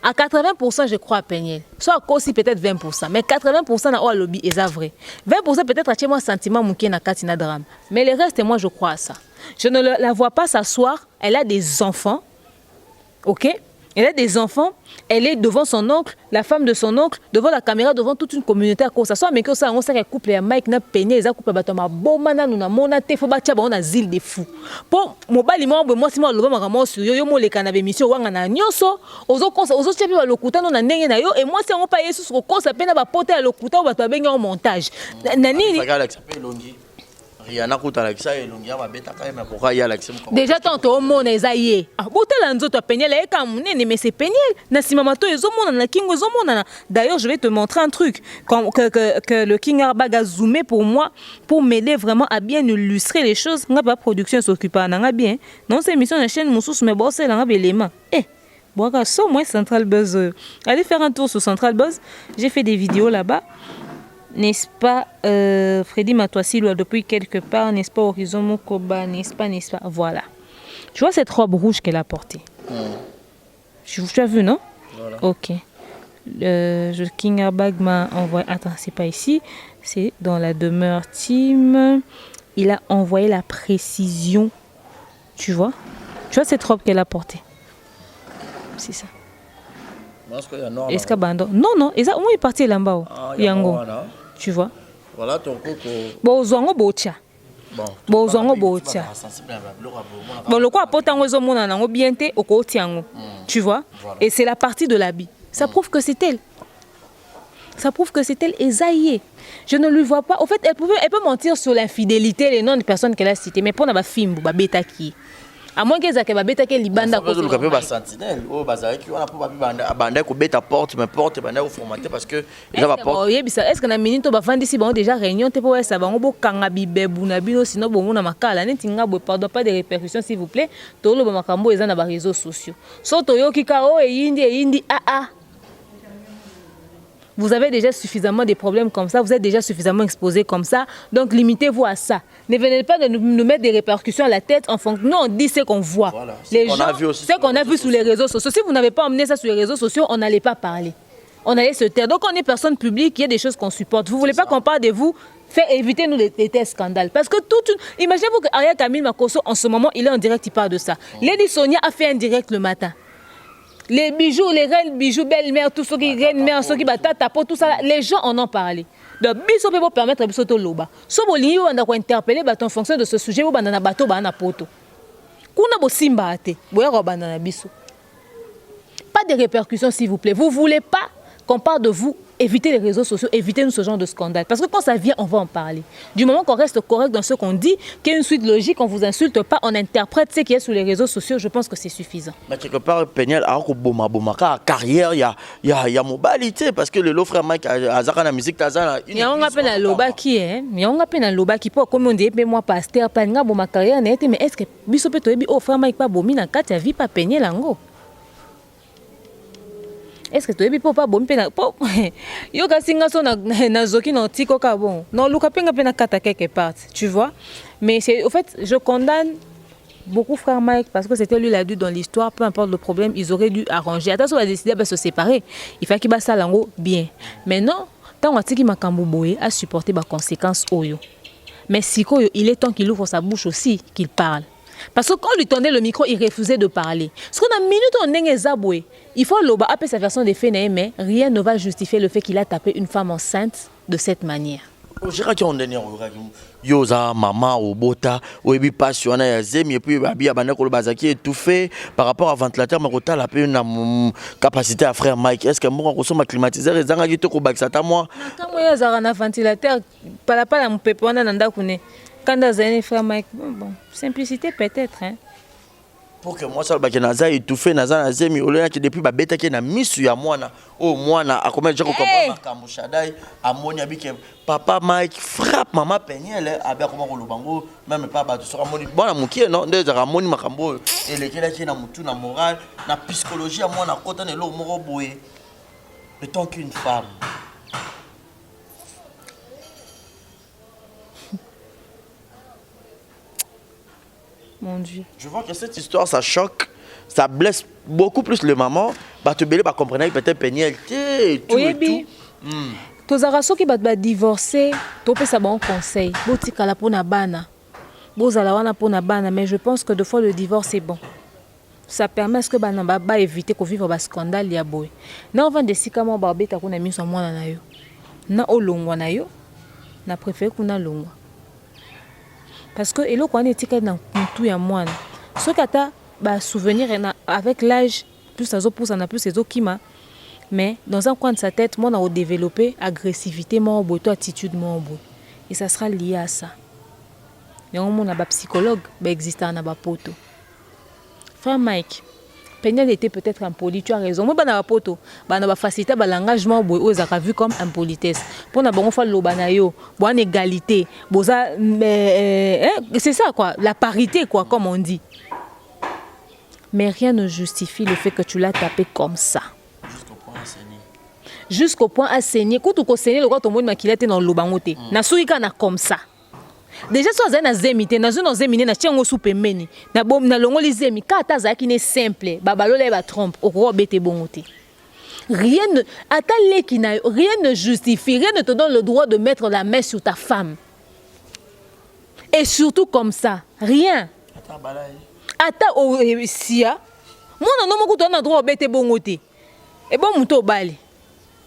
À 80% je crois à Peñel, soit aussi peut-être 20%, mais 80% na au lobby est vrai. 20% peut-être à moi sentiment mouké na katina drame. Mais le reste moi je crois à ça. Je ne la vois pas s'asseoir, elle a des enfants. OK? Elle a des enfants, elle est devant son oncle, la femme de son oncle, devant la caméra, devant toute une communauté à cause. Ça soit mais que ça, on sait qu'elle couple Mike na Peñel, ils couple batama bomana nous na monate faut batia on a zile de fou. Pour mobali moi si moi le vraiment sur yo mo le canabe mission wanga na nyonso, ozo chepi ba lokuta no na ndenge na yo et moi si on pas yesu sur ko ça pena ba porter à lokuta ou ba to benga en montage. Na nini? Déjà tant monde ezaye ah botela nzoto Peñel e ka munene mais c'est Peñel na simamato ezomona na kingo ezomona. D'ailleurs je vais te montrer un truc que le King Arbag a zoomé pour moi pour m'aider vraiment à bien illustrer les choses. Nga ba production s'occupe na bien non c'est émission na chaîne mususu mais bon c'est là l'élément bon so moi Central Buzz allez faire un tour sur Central Buzz, j'ai fait des vidéos là-bas. N'est-ce pas, Freddy Matoissi, depuis quelque part, n'est-ce pas, Horizon Mokoba, n'est-ce pas, voilà. Tu vois cette robe rouge qu'elle a portée? Tu as vu, non? Voilà. Ok. King Arbag m'a envoyé... Attends, c'est pas ici. C'est dans la demeure team. Il a envoyé la précision. Tu vois? Tu vois cette robe qu'elle a portée? C'est ça. Est-ce que Bando? Non. Et ça, où est parti là-bas? Yango. Tu vois? Voilà ton coco. Bon, Zongo Bocha. Bon zongo botia. Bon le quoi potango ezomona nango bien te okotiango. Tu vois? Et c'est la partie de l'habit. Ça prouve que c'est elle. Ça prouve que c'est elle Esaïe. Je ne lui vois pas. Au fait, elle peut mentir sur l'infidélité, les noms de personnes qu'elle a citées, mais pour na ba film ba beta qui. À moins qu'elle ait beta qui libanda ko le capé ba sentinelle. Oh bazari qui on a pour banda ko beta porte mais porte banda ko formater parce que déjà va porte. Est-ce que na minute ba vandi si ba déjà réunion te pour ça ba ngo kanga bibebu na bino sinon bo mona makala neti ngabo pardon pas de répercussions s'il vous plaît. To lo ba makambo eza na ba réseaux sociaux. So to yo kika o e indi ah. Vous avez déjà suffisamment de problèmes comme ça, vous êtes déjà suffisamment exposé comme ça, donc limitez-vous à ça. Ne venez pas de nous mettre des répercussions à la tête en fonction. Nous, on dit ce qu'on voit. Voilà. Les gens, ce qu'on a vu sur les réseaux sociaux. Si vous n'avez pas emmené ça sur les réseaux sociaux, on n'allait pas parler. On allait se taire. Donc, on est personne publique, il y a des choses qu'on supporte. Vous ne voulez pas qu'on parle de vous, faire éviter nous des tels scandales. Parce que imaginez-vous que Ariel Camille Makosso, en ce moment, il est en direct, il parle de ça. Lady Sonia a fait un direct le matin. Les bijoux, les reines bijoux, belle-mère, tout ce qui reine mère, ce qui batata, tout ça, les gens en ont parlé. Donc, biso peut vous permettre de loba. Si vous voulez interpeller en fonction de ce sujet, vous avez un bateau, vous avez un poteau. Kuna bo simba ate, vous avez biso. Pas de répercussions, s'il vous plaît. Vous ne voulez pas qu'on parle de vous, évitez les réseaux sociaux, évitez ce genre de scandale. Parce que quand ça vient, on va en parler. Du moment qu'on reste correct dans ce qu'on dit, qu'il y a une suite logique, on ne vous insulte pas, on interprète ce qu'il y a sur les réseaux sociaux, je pense que c'est suffisant. Mais quelque part, Peniel, alors que carrière, il y a mobilité, parce que le frère Mike a la musique, il y a un appel à Loba qui est, il y a un appel à Loba qui peut, comme on dit, moi, pasteur, pas ma carrière, mais est-ce que Bissop oh, frère Mike pas bomi dans quatre vie pas Peniel en est-ce que tu es pas bon pena yo ka singa so na zoki no tiko ka bon non luka penga pena kata quelque part tu vois mais c'est au fait je condamne beaucoup frère Mike parce que c'était lui l'adulte dans l'histoire, peu importe le problème ils auraient dû arranger attention on a décidé de se séparer il faut qu'il ba ça lango bien mais non tant atiki makambo boye à supporter ba conséquences oyo mais siko il est temps qu'il ouvre sa bouche aussi qu'il parle. Parce que quand on lui tendait le micro, il refusait de parler. Parce qu'on a une minute, on est zaboué. Il faut l'oba appeler sa version des faits, mais rien ne va justifier le fait qu'il a tapé une femme enceinte de cette manière. Yoza maman au bota ou ebi passionné ya zemi et puis abi abana ko bazaki étouffé par rapport à ventilateur makota la pe une capacité à frère Mike est-ce que moi ko ma climatiseur ezanga ki to ko bakisa ta moi quand moi ya na ventilateur pala mon pepe wana nanda kune kanda zane frère Mike bon simplicité peut-être hein pour que moi ça ba kenaza étouffé naza na zemi olena ki depuis ba beta ki na misu ya mwana o mwana akomeje ko comprendre makambo shadai amoni abike papa Mike frappe maman Peniel abia comment ko lubango même pas ba to sera moni bona mukie non ndeza ramoni makambo elekela ki na mutu na morale na psychologie ya mwana kota ne lo moko boye le temps qu'une femme Mon Dieu. Je vois que cette histoire, ça choque, ça blesse beaucoup plus le maman. Bah, tu vas comprendre peut-être Peniel et tout. Oui, et tout. Tozara soki bat divorcer, topé ça bon conseil. Botika la pona bana. Bozala wana pona bana, mais je pense que deux fois le divorce est bon. Ça permet ce que bana ba éviter qu'on vive un scandale ya boy. Na on va de sika mo barbeta kuna miso mwana na yo. Na olongwa na yo. Na préféré kuna longwa. Parce que et le quoi n'est tika dans tout ya moine ce kata ba souvenir avec l'âge plus ça pousse en a plus ces okima mais dans un coin de sa tête moi on a développé agressivité mon boto attitude mon bout et ça sera lié à ça mais on a ba psychologue ba existant na ba poto frère Mike Peniel était peut-être impoli, tu as raison. Moi, na poto, na ba facilité ba l'engagement boy ozaka vu comme impolitesse. Pour na bon fa lobana yo, bonne égalité, boza c'est ça quoi, la parité quoi comme on dit. Mais rien ne justifie le fait que tu l'as tapé comme ça. Jusqu'au point à saigner. Jusqu'au point à saigner. Quand tu saigner le quand on monde makilate dans lobangote. Na suika na comme ça. Déjà so za na zemite na zo na zemine na tiango soupe meni na bom na longo li zemi ka ta za ki ne simple babalola ba trompe oko bete bongote rien ne atale ki na rien ne justifie rien ne te donne le droit de mettre la main sur ta femme et surtout comme ça rien ata o sia mona no moko to na droit bete bongote e bon muto bali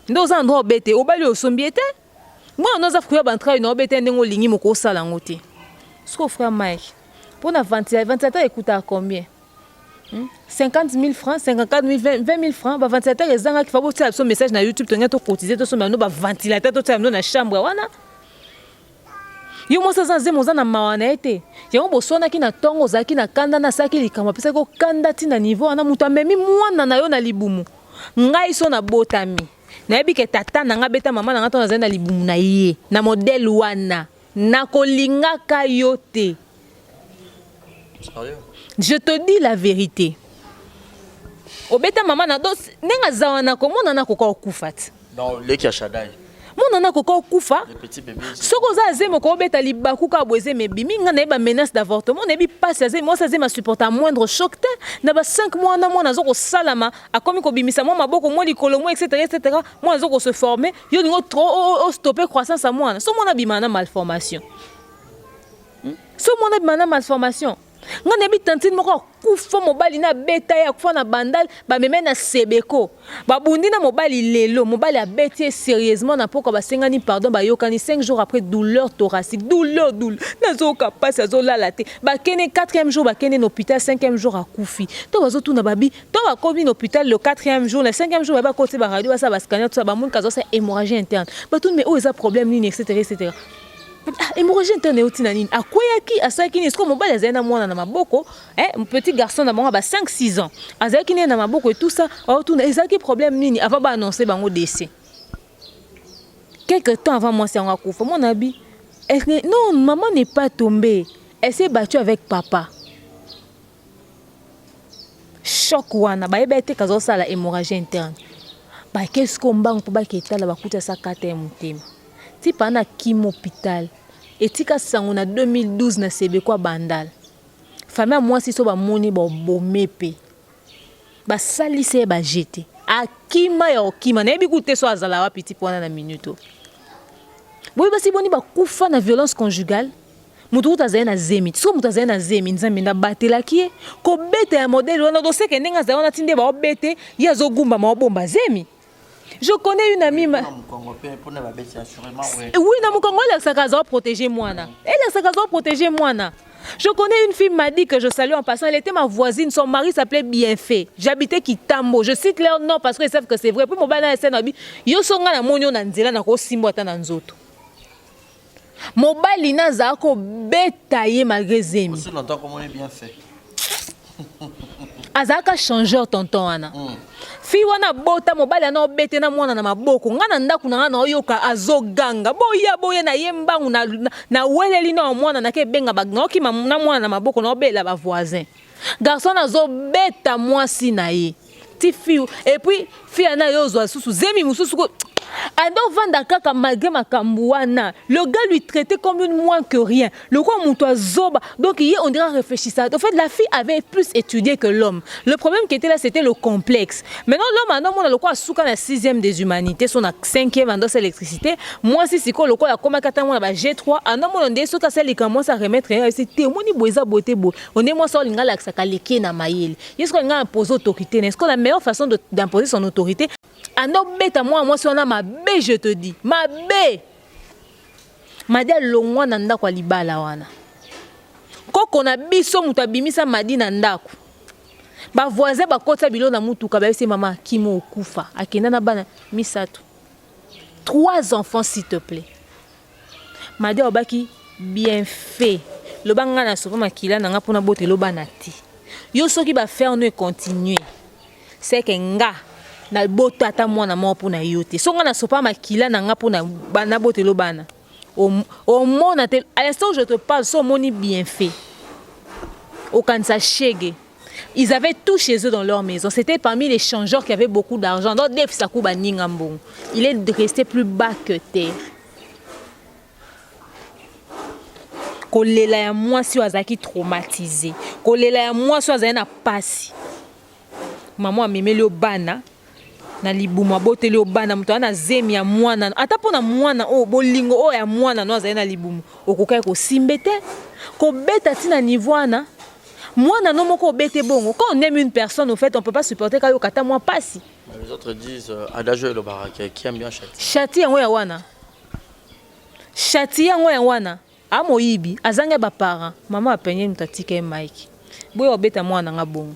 ndo za droit bete o bali o sombiete moi, nous avons fait un travail, nous avons fait un lingi moko salangote. Ce qu'on frère Mike. Pour un ventilateur, écoute à combien? 50 000 francs, 54 000, 20 000 francs. Le ventilateur, il faut que tu message sur YouTube, tu as cotisé, tu as un ventilateur, tu as une chambre. Yo mosa zanze moza na mawana ete. Yango bosona ki na tongo zaki na kanda na saki likama pesa ko kanda ti na niveau ana mutu amemi mwana na yo na libumu. Ngai so na botami. Na yebi ke tata na nga beta mama na nga to na zenda libumu na ye. Na model wana. Na kolingaka yo te. Je te dis la vérité. Obeta mama na do nenga zawana ko mona na ko ko kufat. Non, le Kachadai. Mon a koko kufa. Les petits bébés. Soko za zemo ko beta libaku ka boze me bimi nga na ba menace d'avortement ne bi passe za moi ça zema supporter moindre choc te na ba 5 mois na mona zoko salama akomi ko bimisa moi maboko moi likolo moi etc. Moi zoko se former yo ngo trop stopper croissance à moi so mona bimana malformation. So mona bimana malformation. Nga nebi tantine moko kufa mobali na beta ya kufa na bandal ba meme na sebeko ba bundi na mobali lelo mobali a beti sérieusement na poko ba sengani pardon ba yokani 5 jours après douleur thoracique douleur nazo kapasi azo lala te ba kene 4e jour ba kene na hôpital 5e jour akufi to bazo tuna babi to ba komi na hôpital le 4e jour le 5e jour ba côté ba radio ba scanner tout ça ba mun kazo sa hémorragie interne ba tout mais oh ça problème ni etc. Hémorragie interne est nini akoyaki asaki ni est-ce que mobali azana mwana na maboko un petit garçon na bango ba 5-6 ans azaki ni na maboko et tout ça tout na ezaki problème nini avant ba annoncer bango décès quelque temps avant moi c'est en akufa mon abi non maman n'est pas tombée elle s'est battue avec papa choc wana ba eba te kazo sala hémorragie interne ba qu'est-ce qu'on bango pour ba ketala ba kuta sa kata mutema ti pana kim hôpital etika sango na 2012 na sebekwa bandal famille moi si so ba moni ba bomepe ba salise ba jeté akima ya okima na yebi kute so azala wa petit pona na minuto boyi basi boni ba kufa na violence conjugale mutu utazana na zemi so mutu azana na zemi nzambe na batela kie ko beta ya modèle wana do seke ndenga za wana tinde ba obete ya zo gumba ma bomba zemi. Je connais une amie. Oui, na Mukongo, elle a protéger moi. Elle a protéger moi. Je connais une fille m'a dit que je salue en passant. Elle était ma voisine. Son mari s'appelait Bienfait. J'habitais Kitambo. Je cite leur nom parce qu'ils savent que c'est vrai. Puis mon bana essaie na bi. Yo songa na monyo na nzela na ko simbo ata na nzoto. Mobali na za ko betailler malgré zemi. Aussi longtemps comme on est bien fait. Azaka changeur tonton ana. Fi wana bota mobali ana obete na mwana na maboko ngana ndaku na ngana oyoka azoganga boya na yembangu na weleli na mwana na ke benga bagnoki na mwana na maboko na obela ba voisin garçon azobeta mwasi na ye ti fi et puis fi ana yozwa susu zemi mususu ko ando vanda kaka malgré makambu wana le gars lui traitait comme une moins que rien le quoi muto zoba donc hier on dirait réfléchissant en fait la fille avait plus étudié que l'homme le problème qui était là c'était le complexe maintenant l'homme a non le quoi souka na 6e des humanités son na 5e en électricité moi si siko le quoi ya koma kata moi ba G3 ando mon ndé souka ça les commence à remettre c'est témoini boza beauté beau on est moi ça linga la saka leki na mayele est-ce qu'on a imposé autorité est-ce que la meilleure façon d'imposer son autorité ando beta moi si on a ma bé je te dis ma bé madi alongwa na ndako ya libala wana koko na biso mutu abimisa madi na ndako bavoisin bakotisa bilo na mutuka bayebisi mama kimo okufa akenda na bana misato 3 enfants s'il te plaît madi obaki bien fait lobanga na sopa makila nanga mpona botelo bana ti yo soki bafaire no continuer c'est que nga na bota ata mwana mo pona yote songa na sopa makila na nga pona bana botelo bana au mona à l'instant où je te parle so moni bien fait au kansa chege ils avaient tout chez eux dans leur maison c'était parmi les changeurs qui avaient beaucoup d'argent donc Def Sakuba Ningambon il est resté plus bas que terre kolela ya moi si azaki traumatisé kolela ya moi si azana pasi maman amemeli obana na libuma boteli obana muto ana zemi ya mwana ata pona mwana o bolingo o ya mwana no azali na libumu okokai ko simbete ko beta tina niveau ana mwana no moko bete bongo quand on aime une personne au fait on peut pas supporter ka yo kata moi pasi les autres disent adagio le baraka qui aime bien châti châti yango ya wana châti yango ya wana a moyibi azanga ba parents maman apenye mutatika Mike boyo obeta mwana nga bongo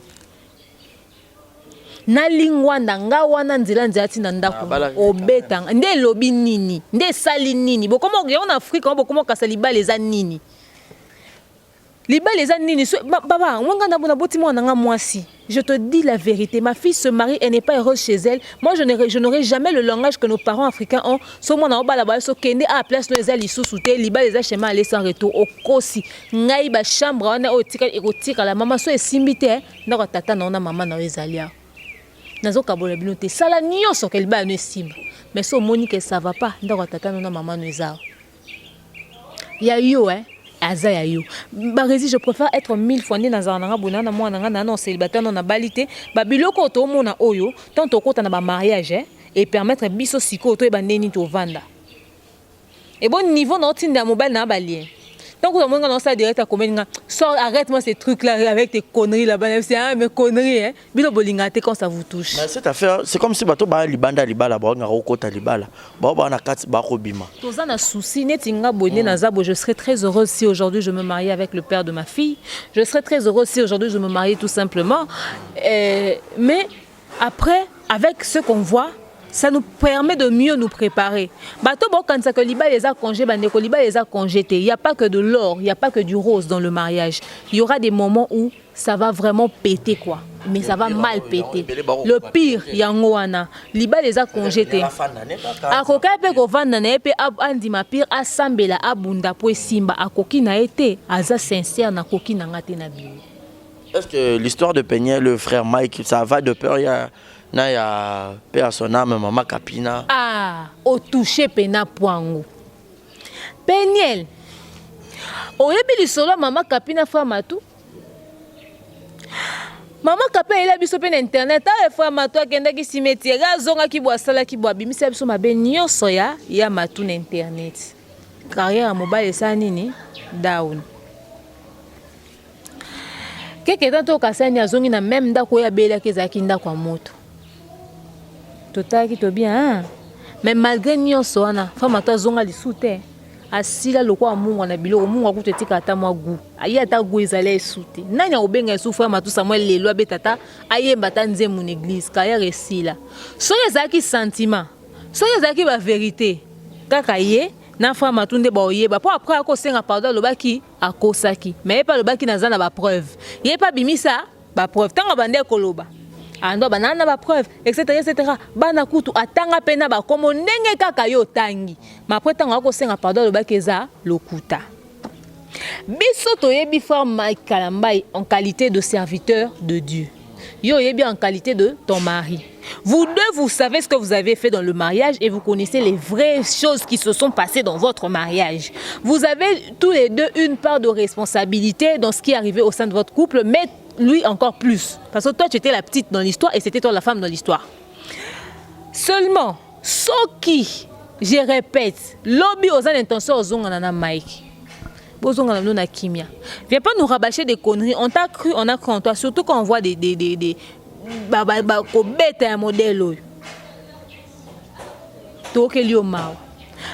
na lingwa nga wana nzela nzati na ndako obeta nde lobi nini nde sali nini bokoma on Afrique bokoma kasa libala eza nini libala eza nini baba wanga na bona boti mwana nga mwasi. Je te dis la vérité, ma fille se marie, elle n'est pas heureuse chez elle. Moi, je n'aurai jamais le langage que nos parents africains ont. So moi na bala ba so kende a place no ezali sous-souté, liba les achemins aller sans retour au kosi. Ngai ba chambre wana o tika érotique la maman so esimbité na ko tata na maman na ezalia. Nazo kabola binote sala nyonso ke liba no esimba. Mais so moni que ça va pas, na ko tata na maman no ezao. Ya yo Azaya yo. Barezi, je préfère être 1000 fois né dans un bona na mwana na non célibataire non na balité. Ba biloko to mona oyo, tant to kota na ba mariage et permettre biso siko to e ba neni to vanda. Et bon niveau na tinda mobile na balien. Donc on a ça direct à comment sort arrête-moi ces trucs là avec tes conneries là-bas c'est mes conneries bilo bolingate quand ça vous touche. Mais cette affaire c'est comme si bato ba libanda libala ba nga okota libala ba na kati ba kobima. Toza na souci netinga bonné na zabo je serais très heureuse si aujourd'hui je me marie avec le père de ma fille. Je serais très heureuse si aujourd'hui je me marie tout simplement mais après avec ce qu'on voit ça nous permet de mieux nous préparer. Bato bon quand ça que liba les a congé bandeko liba les a congété. Il y a pas que de l'or, il y a pas que du rose dans le mariage. Il y aura des moments où ça va vraiment péter quoi. Mais ça va mal péter. Le pire yango wana liba les a congété. Akoka pe ko vanda na pe andi ma pire asambela abunda po simba akoki na été aza sincère na koki na ngate na bi. Est-ce que l'histoire de Peignet le frère Mike ça va de peur il y a paix à son âme, maman Kapina. Ah, au toucher pena poango. Peniel. Au yebi solo maman Kapina frère Matou. Maman Kapina il a biso pen internet a frère Matou akenda ki cimetière zonga ki boa sala ki boa bimisa biso mabe nyonso ya Matou na internet. Carrière mobile ça nini down. Keke tanto kasani azongi na même ndako ya bela kezaki ndako kwa moto. Total qui te bien mais malgré nyonso wana femme ta zonga li soute asila lokwa mungu na biloko mungu akutetika ata mwa gu ayi ata gu ezale soute nani obenga souffre ma tout Samuel lelo abetata ayemba ta nzemu na église kaya resila so ezaki sentiment so ezaki ba vérité kaka ye na femme tunde ba oyeba po après akosenga pardon lobaki akosaki mais pas lobaki nazana ba preuve ye pas bimisa ba preuve tanga bande koloba ando banana ba preuve etc bana kutu atanga pena ba komo ndenge kaka yo tangi ma après tanga ko senga pardon le bakeza lokuta biso toyebi frère Mike Kalambai en qualité de serviteur de Dieu yo yebi en qualité de ton mari. Vous deux, vous savez ce que vous avez fait dans le mariage et vous connaissez les vraies choses qui se sont passées dans votre mariage. Vous avez tous les deux une part de responsabilité dans ce qui est arrivé au sein de votre couple, mais lui encore plus. Parce que toi, tu étais la petite dans l'histoire et c'était toi la femme dans l'histoire. Seulement, ce qui, je répète, lobby aux intentions aux ongana Mike. Viens pas nous rabâcher des conneries. On t'a cru, on a cru en toi. Surtout quand on voit des bête un modèle.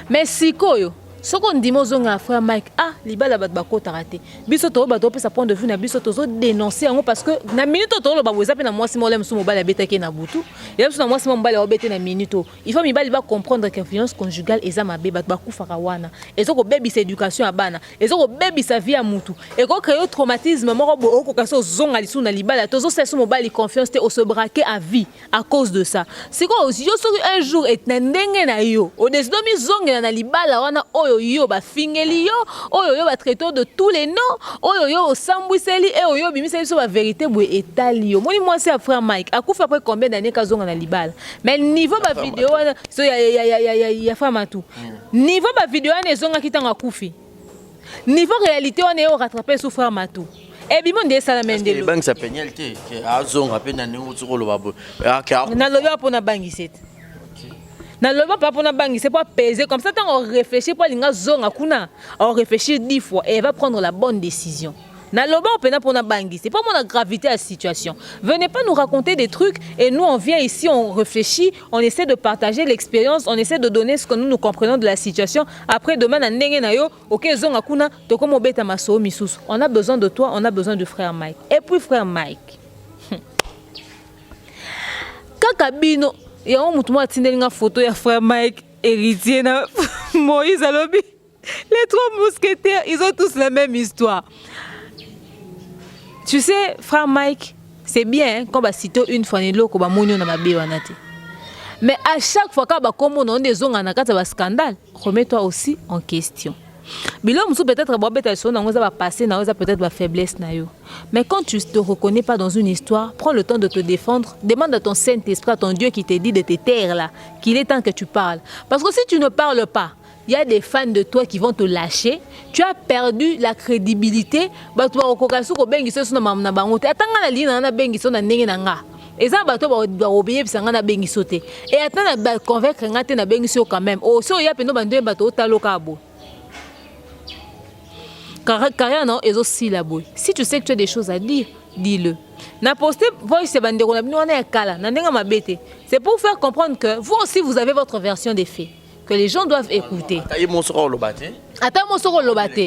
Mais si quoi ce qu'on dit à frère Mike libala bat bako tarate biso to bato pe sa point de vue na biso tozo dénoncer ngo parce que na minute to lo ba boza pe na mwasi molem su mobile betake na butu ya biso na mwasi mobile obete na minute il faut mibali ba comprendre que violence conjugale eza mabe bat baku farawana ezo ko baby sa éducation ya bana ezo ko baby sa vie ya mutu et ko créer traumatisme moko bo ko kaso zonga lisu na libala tozo se su mobile confiance te o se braquer à vie à cause de ça c'est quoi aussi yo so un jour et na ndenge na yo o desido mi zonga na libala wana oyo yo ba fingeli yo oyo ba traiteur de tous les noms oyo yo sambwiseli et oyo bimiseli so ba vérité boue etali yo moni moi c'est frère Mike akufa après combien d'années kazonga na libala mais niveau ba vidéo so ya femme tout niveau ba vidéo na zonga kitanga kufi niveau réalité on est au rattraper sous frère Matou et bimo ndé sala mendelo bank sa pénalité que azonga pe na ningo tsoko lo babo na loba pona bangi set na loba pas pour na bangi c'est pas peser comme ça tant on réfléchit pas linga zonga kuna on réfléchit 10 fois et elle va prendre la bonne décision Naloba on pena pour na bangi, c'est pas mon la gravité à la situation. Venez pas nous raconter des trucs et nous on vient ici, on réfléchit, on essaie de partager l'expérience, on essaie de donner ce que nous comprenons de la situation. Après demain na ndenge na yo, OK zonga kuna to comme obeta maso misusu. On a besoin de toi, on a besoin du frère Mike. Et puis frère Mike. Kaka bino, ya on mutu mo atindeli nga photo ya frère Mike héritier na Moïse Alobi. Les trois mousquetaires, ils ont tous la même histoire. Tu sais, frère Mike, c'est bien quand on cite une fois qu'on va monter dans ma béwanate. Mais à chaque fois qu'on va commander des zones en un scandale, remets-toi aussi en question. Bilo musu peut-être bobeta son na ngoza va passer na ngoza peut-être va faiblesse na yo. Mais quand tu te reconnais pas dans une histoire, prends le temps de te défendre, demande à ton Saint-Esprit, à ton Dieu qui te dit de te taire là, qu'il est temps que tu parles. Parce que si tu ne parles pas, il y a des fans de toi qui vont te lâcher. Tu as perdu la crédibilité. Ba tu okokasu ko bengi so na mamna bango te. Atanga na lina na bengi so na ndenge na nga. Eza ba to ba obeye bisanga na bengi so te. Et atana ba convaincre ngate na bengi so quand même. Oh so ya peno bande ba to taloka abo. Car non ezo syllabo. Si tu sais que tu as des choses à dire, dis-le. Na posté voice bandeko na bino na kala na ndenga mabete. C'est pour faire comprendre que vous aussi vous avez votre version des faits. Que les gens doivent écouter. Attends, mon soro lobate.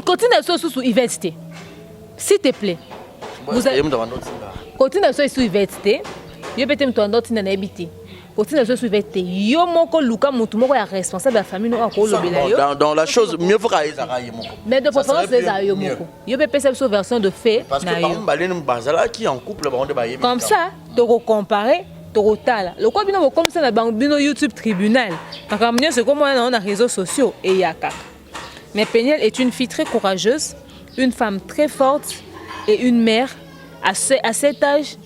Continue à sous Yvette. S'il te plaît. Vous avez continue à sous Yvette. Yo peut me tondot na habité. Continue à sous Yvette. Yo moko luka mutu moko ya responsable de la famille no ko lobela yo. Dans la chose mieux faut ka ezara yo moko. Mais de préférence les a yo moko. Yo peut penser sur version de fait na yo. Parce que bazala qui en couple ba on ba yé. Comme ça, tu comparer total. Le quoi bino comme ça na bino YouTube tribunal. Quand on c'est comme on a réseaux sociaux et yaka. Mais Péniel est une fille très courageuse, une femme très forte et une mère à cet âge.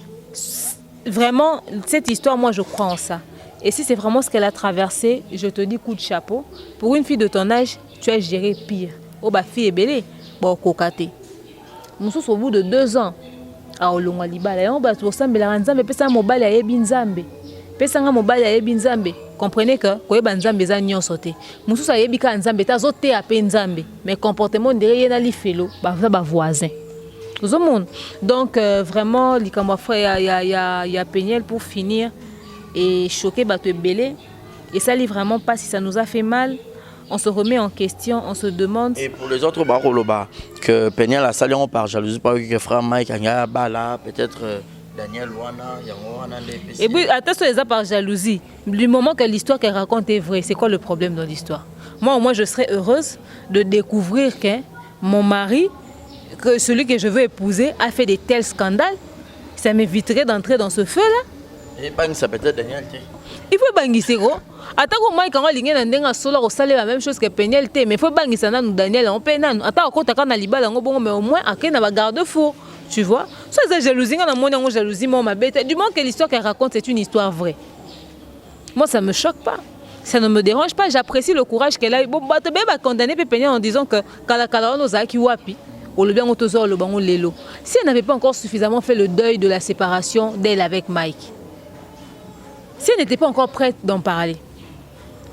Vraiment cette histoire moi je crois en ça. Et si c'est vraiment ce qu'elle a traversé, je te dis coup de chapeau. Pour une fille de ton âge, tu as géré pire. Oh ba fille est belle, bon kokate. Moussous au bout de 2 ans. Aolongwa libala yon ba tosambela nzambe pesa mobali ayebi nzambe pesa nga mobali ayebi nzambe comprenez que koyeba nzambe za nyonso te mususu ayebi ka nzambe ta zote ape nzambe mais comportement derrière na lifelo ba voisin tout le monde donc vraiment likamwa frère ya Péniel pour finir et choquer bato ebele et ça lit vraiment pas si ça nous a fait mal. On se remet en question, on se demande. Et pour les autres baroloba, que Péniel a sali par jalousie, pas que frère Mike a bala, peut-être Daniel Wana, Yangoana, les. Et puis attention les par jalousie. Du moment que l'histoire qu'elle raconte est vraie, c'est quoi le problème dans l'histoire? Moi, je serais heureuse de découvrir que mon mari, que celui que je veux épouser, a fait de tels scandales. Ça m'éviterait d'entrer dans ce feu-là. Et bang, ça peut être Daniel. Il faut bangir gros. Attends que moi quand on ligne na ndenga solo ko sala la même chose que Péniel té mais faut bangisa na nous Daniel on peut nanu. Attends ko ta kana libala ngo bongo mais au moins akena ba garde-fou. Tu vois? Ça c'est jalousie na mona ngo jalousie moi ma bête. Du moment que l'histoire qu'elle raconte c'est une histoire vraie. Moi ça me choque pas. Ça ne me dérange pas, j'apprécie le courage qu'elle a eu. Bon bah te ba condamner Péniel en disant que kala kala on ozaki wapi. Ou le bien on tozo le bango lelo. Si elle n'avait pas encore suffisamment fait le deuil de la séparation d'elle avec Mike. Si elle n'était pas encore prête d'en parler,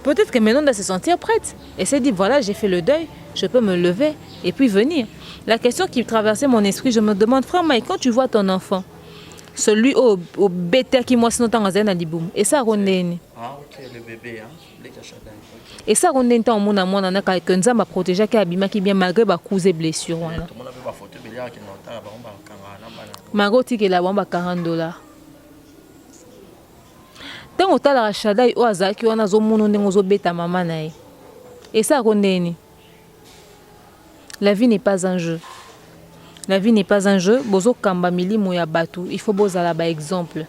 peut-être que maintenant elle doit se sentir prête. Elle s'est dit, voilà, j'ai fait le deuil, je peux me lever et puis venir. La question qui traversait mon esprit, je me demande, frère Mike, quand tu vois ton enfant, celui au bêta qui moi sinon dans un liboum, et ça rondene. Ah ok, le bébé, hein, les cachadins. Et ça rondene tant mon amour n'a qu'à que nous m'a protégé qu'à abîma qui bien malgré ba cause blessure. Tout le monde a vu ma photo, mais il y a qui n'entend la bombe à 40. Margot dit que la bombe à $40. Tant que la Shadai ou Azaki on a zomono n'engozo beta maman nae. Et ça rondeni. La vie n'est pas un jeu. La vie n'est pas un jeu. Bozo kamba mili moya batu. Il faut bozala ba exemple.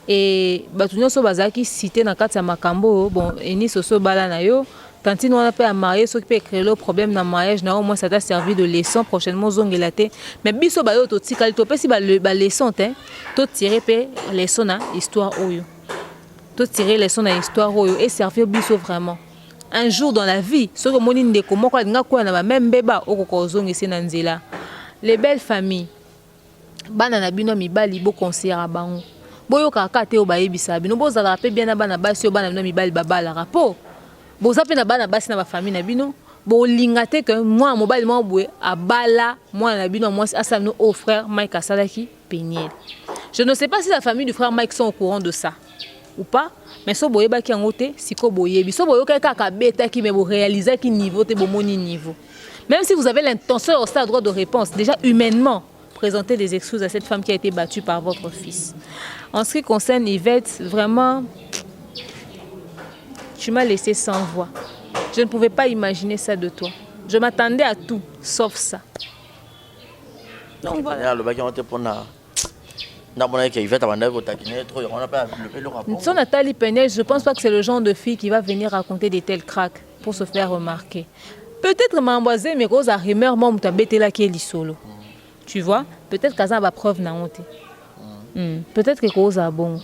Et batu nyonso bazaki cité na kati ya makambo bon eni soso bala na yo. Tantine on a pas à marier ceux qui peut créer le problème dans mariage na au moins ça t'a servi de leçon prochainement zongelaté. Mais biso ba yo to tikali to pesi ba leçon hein. To tirer pe leçon na histoire oyo. Tirer les sons dans l'histoire et servir biso vraiment. Un jour dans la vie, ce que mon inde comment quoi nga quoi na même beba okokozong ici na nzela. Les belles familles. Bana na bino mibali bo conseiller bango. Boyo kaka te obayebisa bino bozala pe bien na bana basi o bana bino mibali babala rapport. Boza pe na bana basi na ba famille na bino bolinga te que moi mobile moi boue abala moi na bino moi asano au frère Mike Asalaki Peniel. Je ne sais pas si la famille du frère Mike sont au courant de ça ou pas, mais so boye ba ki ngote siko boye bi so boye ka beta ki me bo réaliser ki niveau te bo moni niveau. Même si vous avez l'intention au stade droit de réponse, déjà humainement présenter des excuses à cette femme qui a été battue par votre fils. En ce qui concerne Yvette, vraiment tu m'as laissé sans voix. Je ne pouvais pas imaginer ça de toi. Je m'attendais à tout, sauf ça. Donc voilà. Son Nathalie Penel, je ne pense pas que c'est le genre de fille qui va venir raconter des tels cracks pour se faire remarquer. Peut-être m'emboiser mes roses à rumeur, moi, je suis là qui est solo. Tu vois? Peut-être qu'elle a preuve na honte. Peut-être que cause a bon.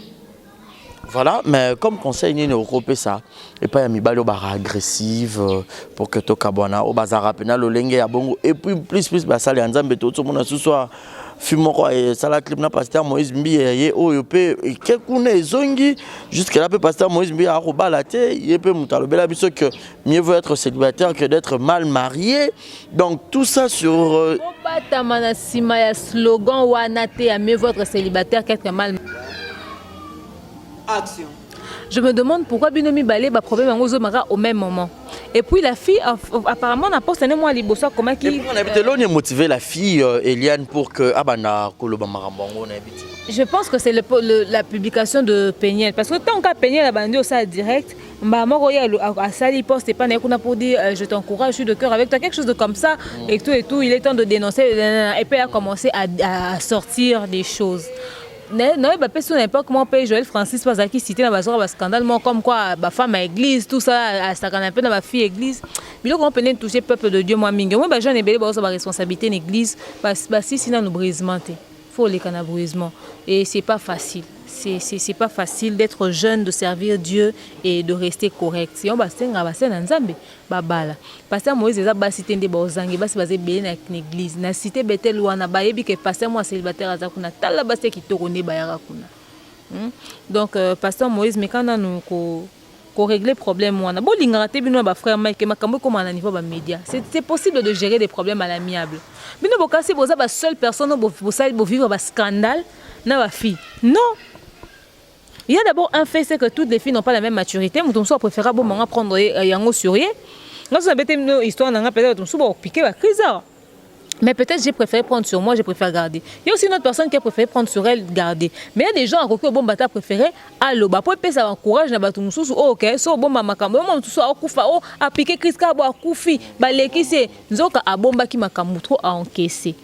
Voilà, mais comme conseil, il faut couper ça. Et pas y avoir barre agressive pour que tu kabwana au bazar penal le lenge ya bongo et puis plus ça les nzambe tout le monde ce soir film quoi et ça la clip na pasteur Moïse Mbi ye o yope et quelqu'un zongi jusqu'à là peut pasteur Moïse Mbi a robalaté il peut mutalo bela biso que mieux vaut être célibataire que d'être mal marié. Donc tout ça sur Obatamana sima ya slogan wanate à mieux vaut être célibataire qu'être mal marié. Action. Je me demande pourquoi Binomi Balé a problème au même moment. Et puis la fille, apparemment, n'a pas donné moi libosa comment qui. On a habité motiver la fille Eliane pour que abana koloba marambango na habité. Je pense que c'est la publication de Peniel parce que tant qu'à Peniel a bandé au ça direct, maman royal à sali poste et pas n'a pour dire je t'encourage, je suis de cœur avec toi, quelque chose de comme ça et tout, il est temps de dénoncer et puis a commencé à sortir des choses. Non, bah personne n'est pas comment paye Joël Francis parce qu'il cité dans le scandale comme quoi ma femme à église tout ça à ça un peu dans ma fille église mais là on peut toucher peuple de Dieu moi mingi moi bah j'en ai belé bah ça responsabilité l'église parce si sinon nous brisement faut les canabrisement et c'est pas facile. C'est pas facile d'être jeune, de servir Dieu et de rester correct. Si on va se faire nzambe, babala. Pasteur Moïse a basité des bozangi, basi basé bien dans l'église. Na cité betel wana ba yebi que pasteur moi célibataire azakuna tala basé qui tourner bayara kuna. Donc pasteur Moïse mais quand nous ko régler problème wana bo lingaraté bino ba frère Mike makambo comme à niveau ba média. C'est possible de gérer des problèmes à l'amiable. Bino bokasi boza ba seule personne bo vivre ba scandale na ba fille. Non. Il y a d'abord un fait, c'est que toutes les filles n'ont pas la même maturité. Mon soit préférable à prendre yango surier. Moi, ça bête une histoire n'a peut-être ton soit piquer la crise. Mais peut-être j'ai préféré prendre sur moi, j'ai préféré garder. Il y a aussi une autre personne qui a préféré prendre sur elle, garder. Mais il y a des gens à côté au bon bata préféré allo ba pour ça encourage na batu mususu OK, so bon makambo mo mususu akufa o a piquer crise ka bo akufi ba lekise nzoka abomba ki makambo trop a encaisser.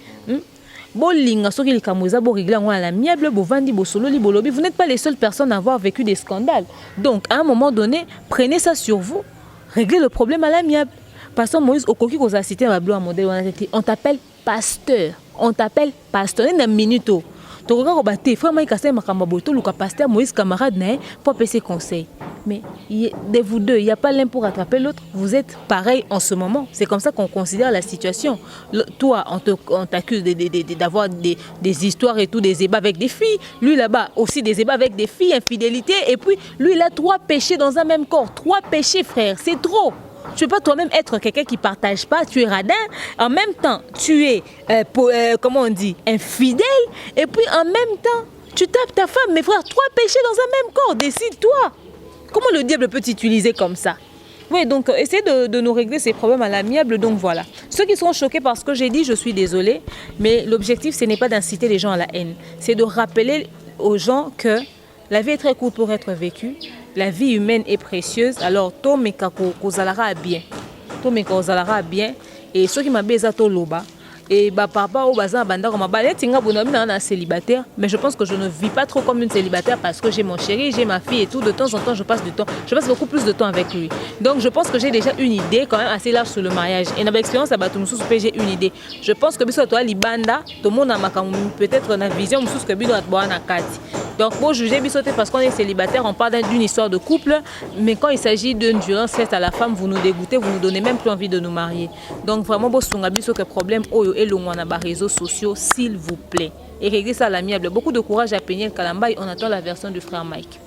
Bolinga soki likamoza bo régler à la miable bo vandi bo solo li bolobi, vous n'êtes pas les seules personnes à avoir vécu des scandales. Donc à un moment donné, prenez ça sur vous, réglez le problème à l'amiable. Pasteur Moïse Okoki ko za cité ba modèle on t'appelle pasteur. On t'appelle pasteur une minute. To ko ba te frère Mike Asé makamba boto luka pasteur Moïse camarade na pour passer conseil. Mais de vous deux, il n'y a pas l'un pour attraper l'autre. Vous êtes pareil en ce moment. C'est comme ça qu'on considère la situation. Toi, on t'accuse d'avoir des histoires et tout, des ébats avec des filles. Lui, là-bas, aussi des ébats avec des filles, infidélité. Et puis, lui, il a 3 péchés dans un même corps. 3 péchés, frère. C'est trop. Tu ne peux pas toi-même être quelqu'un qui ne partage pas. Tu es radin. En même temps, tu es, comment on dit, infidèle. Et puis, en même temps, tu tapes ta femme. Mes frères, 3 péchés dans un même corps. Décide-toi. Comment le diable peut t'utiliser comme ça? Oui, donc essayez de nous régler ces problèmes à l'amiable. Donc voilà. Ceux qui seront choqués par ce que j'ai dit, je suis désolée. Mais l'objectif, ce n'est pas d'inciter les gens à la haine. C'est de rappeler aux gens que la vie est très courte pour être vécue. La vie humaine est précieuse. Alors, tout me kozalera bien. Tout me kozalera bien. Et ceux qui m'ont baisé à Toloba. Et par rapport au bazar banda comme célibataire, mais je pense que je ne vis pas trop comme une célibataire parce que j'ai mon chéri, j'ai ma fille et tout. De temps en temps, je passe beaucoup plus de temps avec lui. Donc je pense que j'ai déjà une idée quand même assez large sur le mariage. Et dans l'expérience à Batumoussou, j'ai une idée. Je pense que biso toi libanda, tout le monde a peut-être une vision mususu que biso atboa na kati. Donc pour juger biso parce qu'on est célibataire, on parle d'une histoire de couple, mais quand il s'agit d'une violence faite à la femme, vous nous dégoûtez, vous nous donnez même plus envie de nous marier. Donc vraiment bosunga biso que problème oyo et l'on a réseaux sociaux, s'il vous plaît. Et réglez ça à l'amiable. Beaucoup de courage à Peniel Kalambay. On attend la version du frère Mike.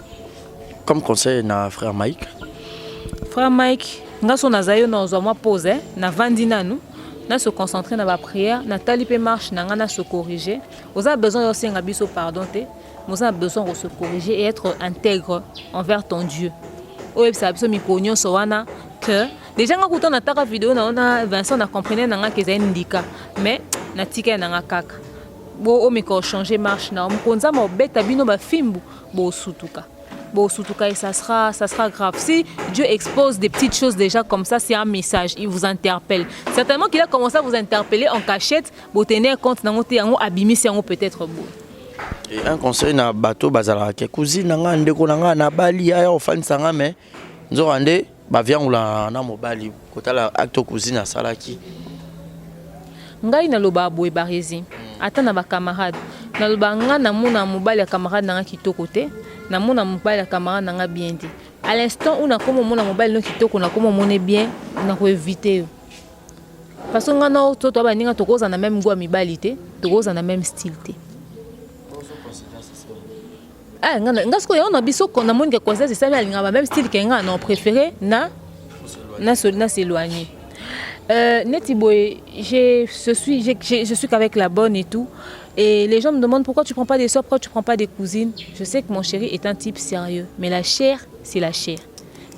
Comme conseil à frère Mike? Frère Mike, nga so nazayo na ozwa mwa pause na vandi nanu na se concentrer na ba prière na tali pe marche na nga na se corriger oza besoin yo senga biso pardon te nous avons besoin de se corriger et être intègre envers ton Dieu. Oui, ça biso mi pognon so wana que déjà nga kuta na taka vidéo na Vincent na comprenait na nga que c'est indika mais na tika na nga kaka bo o mi ko changer marche na mkonza mo beta bino ba fimbu bo sutuka. Bon, surtout cas, ça sera grave. Si Dieu expose des petites choses déjà comme ça, c'est un message, il vous interpelle. Certainement qu'il a commencé à vous interpeller en cachette, pour tenir compte d'un côté, abîmé, c'est peut-être beau. Et un conseil na bateau bazala ke cousine nga ndeko nga na bali aya ofani sanga mais nzorande ba viangula na mobali kotala acte cousine asalaki. Ngai na loba boy barezi. Ata na ba camarade. Na loba nga na mona mobali ya camarade nga kitoko te. Na mona mobali ya camarade nga bien dit. À l'instant où na komo mona mobali no kitoko na komo mone bien na ko éviter. Parce que nga na to to ba ninga to koza na même goût mibali te, to koza na même style te. Ah nga sko yo na biso ko na moni ke koza c'est ça mais nga ba même style que nga non préféré na s'éloigner. Neti boy, je suis qu'avec la bonne et tout. Et les gens me demandent pourquoi tu prends pas des soeurs, pourquoi tu prends pas des cousines. Je sais que mon chéri est un type sérieux, mais la chair, c'est la chair.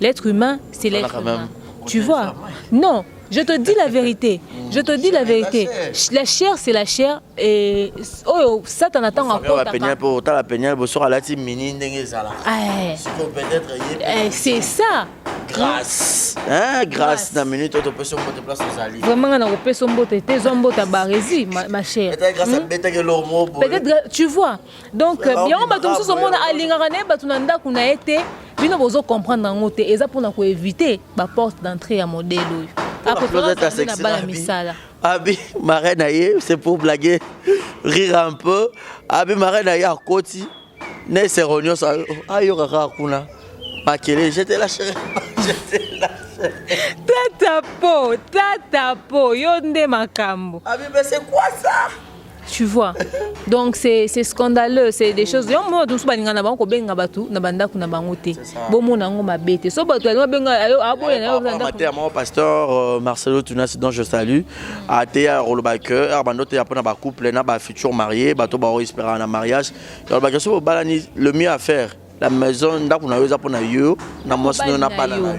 L'être humain, c'est l'être humain. Tu vois? Non, je te dis la vérité. Je te dis la vérité. La chair, c'est la chair. Et oh, ça t'en attend encore. C'est ça. Grâce. Hein? Grâce. Dans minute, tu peux se mettre place aux alliés. Vraiment, on peut se mettre tes zombos à Barési, ma chère. Peut-être grâce à Bétag et l'homo. Peut-être, tu vois. Donc, bien, on va tout ce monde à l'ingarané, batunanda qu'on a été. Puis nous devons comprendre dans notre et ça pour nous éviter la porte d'entrée à modèle. Après, Abi, marraine c'est pour blaguer, rire un peu. Abi, marraine à côté. Ne se réunion ça. Aïe, kuna. Makele, j'étais la chérie. Tata po, yonde makambo. Abi, mais c'est quoi ça? Tu vois. Donc c'est scandaleux, c'est des choses. Yo mo tout baninga na bango benga batu na banda kuna bangote. Bo mo nango mabete. So batu na benga ayo aboye na yo matin mon pasteur Marcelo Tunas dont je salue a été à Rolbaker, abandote ya pona ba couple na ba futur marié, bato ba espérer na mariage. Rolbaker so balani le mieux à faire. La maison ndakuna yo za pona yo na mosino na pana na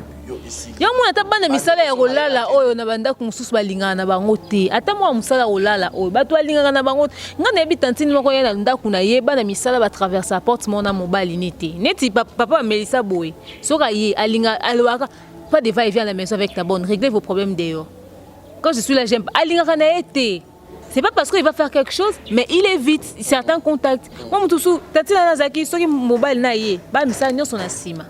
yo mona ta bana misala ya kolala oyo na banda kunsusu balingana na bango te ata mwa musala kolala oyo bato balingana na bango nga na yebi tantine moko ya na ndaku na ye bana misala ba traverser la porte mona mobali neti papa Melissa boy soka ye alinga alwaka pas de va-et-vient à la maison avec ta bonne réglez vos problèmes dehors quand je suis là j'aime alinga na été. C'est pas parce qu'il va faire quelque chose, mais il évite certains contacts. Moi, je suis là, je suis mobile na ye, ba misala nyoso na sima.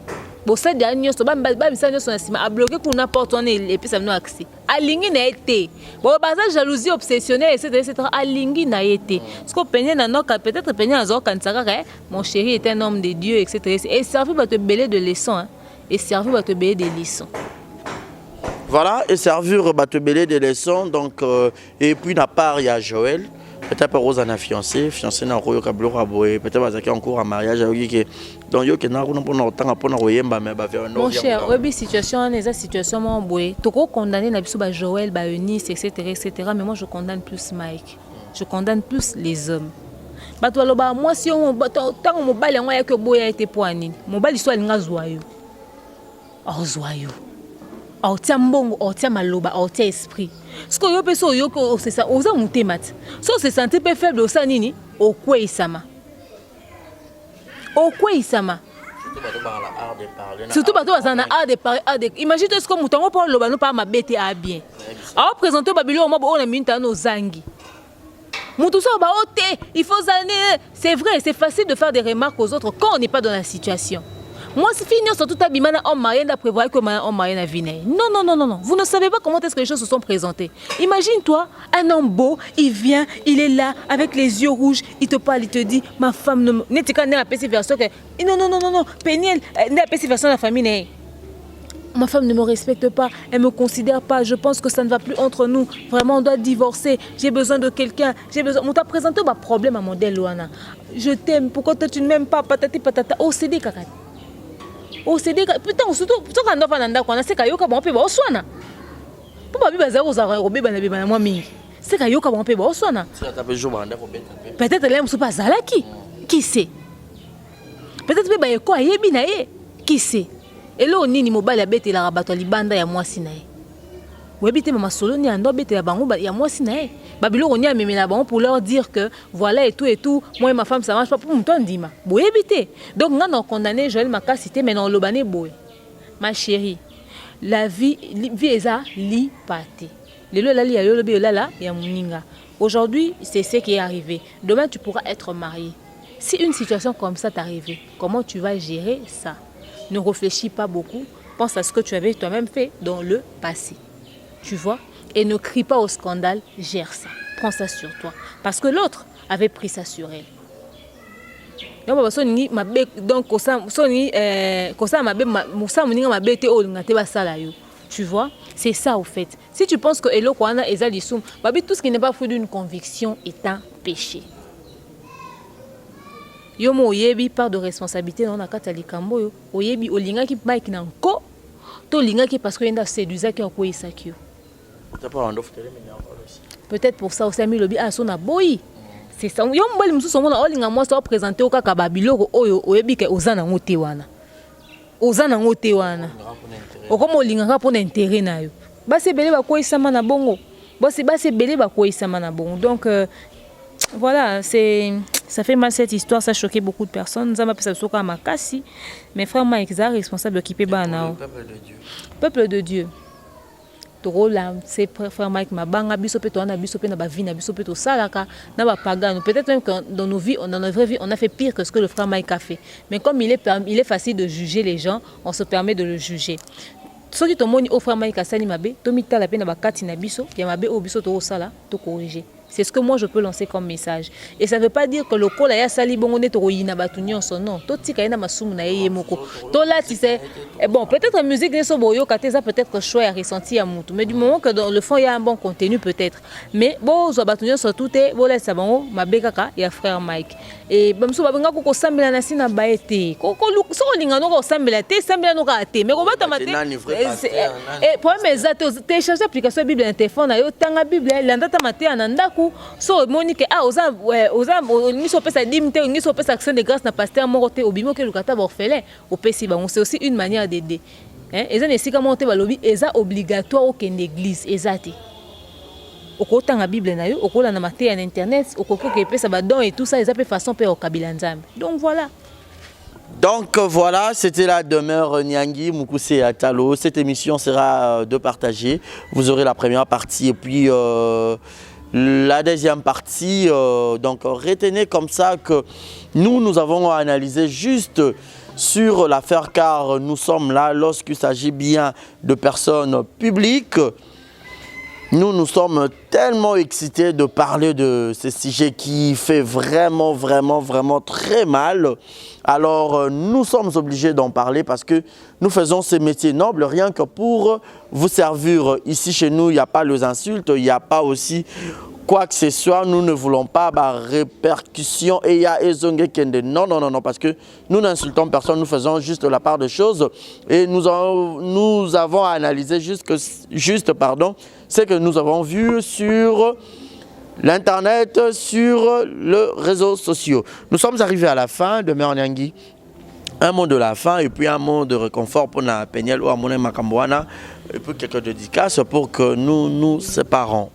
Bon ça dernier so ba misala nyoso na sima a bloqué pour n'importe on et puis ça me accès. Alingi na été. Bon baza jalousie obsessionnelle etc. Alingi na été. Ce qu'on peine na noka peut-être peine na zo kansaka mon chéri est un homme de Dieu etc. Et servir va te belé de leçons hein. Et servir va te belé des leçons. Voilà, et servir te belé des leçons. Donc, et puis, à part, il y a Joël. Peut-être pas Rose en a fiancé na Royo Kablo Raboé. Peut-être pas Zaki en cours en mariage. Donc, il y a mon cher, oui, situation, les situations, mon boy. Tu peux condamner la Joël, Eunice, etc., etc. Mais moi, je condamne plus Mike. Je condamne plus les hommes. Moi, si on tant mon bal, on a que boy a été poigné. Mon bal, il soit un joyeux. Oh, joyeux. Oh tiens mbongo, oh tiens maloba, oh tiens esprit. Ce que yo peso yo ko c'est ça, oza monter mat. So se sentir peu faible au sanini, au quoi isama. Au quoi isama. Surtout bato bazana art de parler, imagine ce que mutango pour loba no pas ma bête à bien. Alors présenter babilo mo on a minta no zangi. Mutu so ba oté, il faut zaner. C'est vrai, c'est facile de faire des remarques aux autres quand on n'est pas dans la situation. Moi, c'est fini, surtout ta bimana en marié n'a prévoir que en marié n'a vine. Non. Vous ne savez pas comment est-ce que les choses se sont présentées. Imagine-toi, un homme beau, il vient, il est là, avec les yeux rouges, il te parle, il te dit, ma femme ne n'est pas née à version que. Non, Péniel, n'est pas version de la famille. Ma femme ne me respecte pas, elle ne me considère pas, je pense que ça ne va plus entre nous. Vraiment, on doit divorcer, j'ai besoin de quelqu'un, j'ai besoin. On t'a présenté un problème à modèle Luana. Je t'aime, pourquoi toi tu ne m'aimes pas, patati patata. Oh, c'est des cacates. Oh c'est des putain surtout quand on va dans quoi c'est kayoka bon pe ba oswana. Po ba bi ba za ozara ko beba na beba na moi mingi. C'est kayoka bon pe ba oswana. Peut-être là musu pas zalaki. Qui sait? Peut-être que bayeko ayebi na ye. Qui sait? Et là nini mobile abete la rabato libanda ya mwasi na ye. Webite mama solo ni ando bete la bango ya mwasi na ye. Babilo on y a memé la bango pour leur dire que voilà et tout moi et ma femme ça marche pas pour mouton ndima. Boyebite. Donc on a condamné Joël Makasité mais non lobane boy. Ma chérie, la vie eza li pate. Le lo la li ya lo be la ya muninga. Aujourd'hui, c'est ce qui est arrivé. Demain tu pourras être marié. Si une situation comme ça t'arrive, comment tu vas gérer ça? Ne réfléchis pas beaucoup, pense à ce que tu avais toi-même fait dans le passé. Tu vois? Et ne crie pas au scandale, gère ça. Prends ça sur toi. Parce que l'autre avait pris ça sur elle. Tu vois? C'est ça au fait. Si tu penses que Elo Kwana Eza Lissoum, tout ce qui n'est pas fruit d'une conviction est un péché. Yo mo oyebi part de responsabilité dans la kata likambo yo oyebi olinga ki Mike na nko to linga ki parce que yenda séduisa ki ko isakio peut-être pour ça aussi ami lobi aso na boyi c'est ça yo mbali musu songo na olinga moi ça présenter o kaka babiloko oyo oyebi ke ozana ngote wana okomo olinga ka pona intérêt na yo basi belé ba ko isama na bongo basi belé ba ko isama na bongo donc voilà, ça fait mal cette histoire, ça a choqué beaucoup de personnes. Ça m'a fait ça à Makassi. Mais frère Mike, c'est responsable de Kipé Banao. Peuple de Dieu. Toro là, c'est frère Mike Mabanga, bisope to na bisope na ba vie na bisope to salaka na ba pagano. Peut-être même que dans nos vies, dans notre vraie vie, on a fait pire que ce que le frère Mike a fait. Mais comme il est facile de juger les gens, on se permet de le juger. Soki to moni o frère Mike asali mabe, to mitala pe na ba kati na biso, ya mabe o biso to sala, to corriger. C'est ce que moi je peux lancer comme message. Et ça ne veut pas dire que le col a sali bongoné to yina batunyon son nom. To tika ina masumu na yeye moko. To là tu sais bon peut-être la musique ne so boyo kate ça peut-être choix à ressenti à mutu. Mais du moment que dans le fond il y a un bon contenu peut-être. Mais bon zo batunyon so tout est bon là ça bon mabekaka ya frère Mike. Et bamso babenga ko sambela na sina baete. Ko so linga no ko sambela te sambela no ka te. Mais ko bata mate. Et pour mes atos télécharger application Bible na téléphone na yo tanga Bible landa ta mate ananda so Monique oza niso pesa dimite niso pesa action de grâce na pasteur morote obimo ke lukata orphelin au pesi bango c'est aussi une manière d'aider eza nesika monte balobi eza obligatoire au ken église ezate okota na Bible na yo okola na mate na internet okoko ke pesa ba don et tout ça eza pe façon pe okabila nzambe donc voilà. Donc voilà, c'était la demeure Nyangi Mukuse Atalo. Cette émission sera de partager. Vous aurez la première partie et puis la deuxième partie, donc retenez comme ça que nous avons analysé juste sur l'affaire car nous sommes là lorsqu'il s'agit bien de personnes publiques. Nous sommes tellement excités de parler de ce sujet qui fait vraiment très mal. Alors nous sommes obligés d'en parler parce que nous faisons ce métier noble rien que pour vous servir. Ici chez nous, il n'y a pas les insultes, il n'y a pas aussi quoi que ce soit. Nous ne voulons pas répercussions et il y a non, parce que nous n'insultons personne, nous faisons juste la part des choses et nous avons analysé juste ce que nous avons vu sur l'internet, sur les réseaux sociaux. Nous sommes arrivés à la fin de Mère Nyangi. Un mot de la fin et puis un mot de réconfort pour na Peniel ou Amone Makambouana et puis quelques dédicaces pour que nous nous séparons.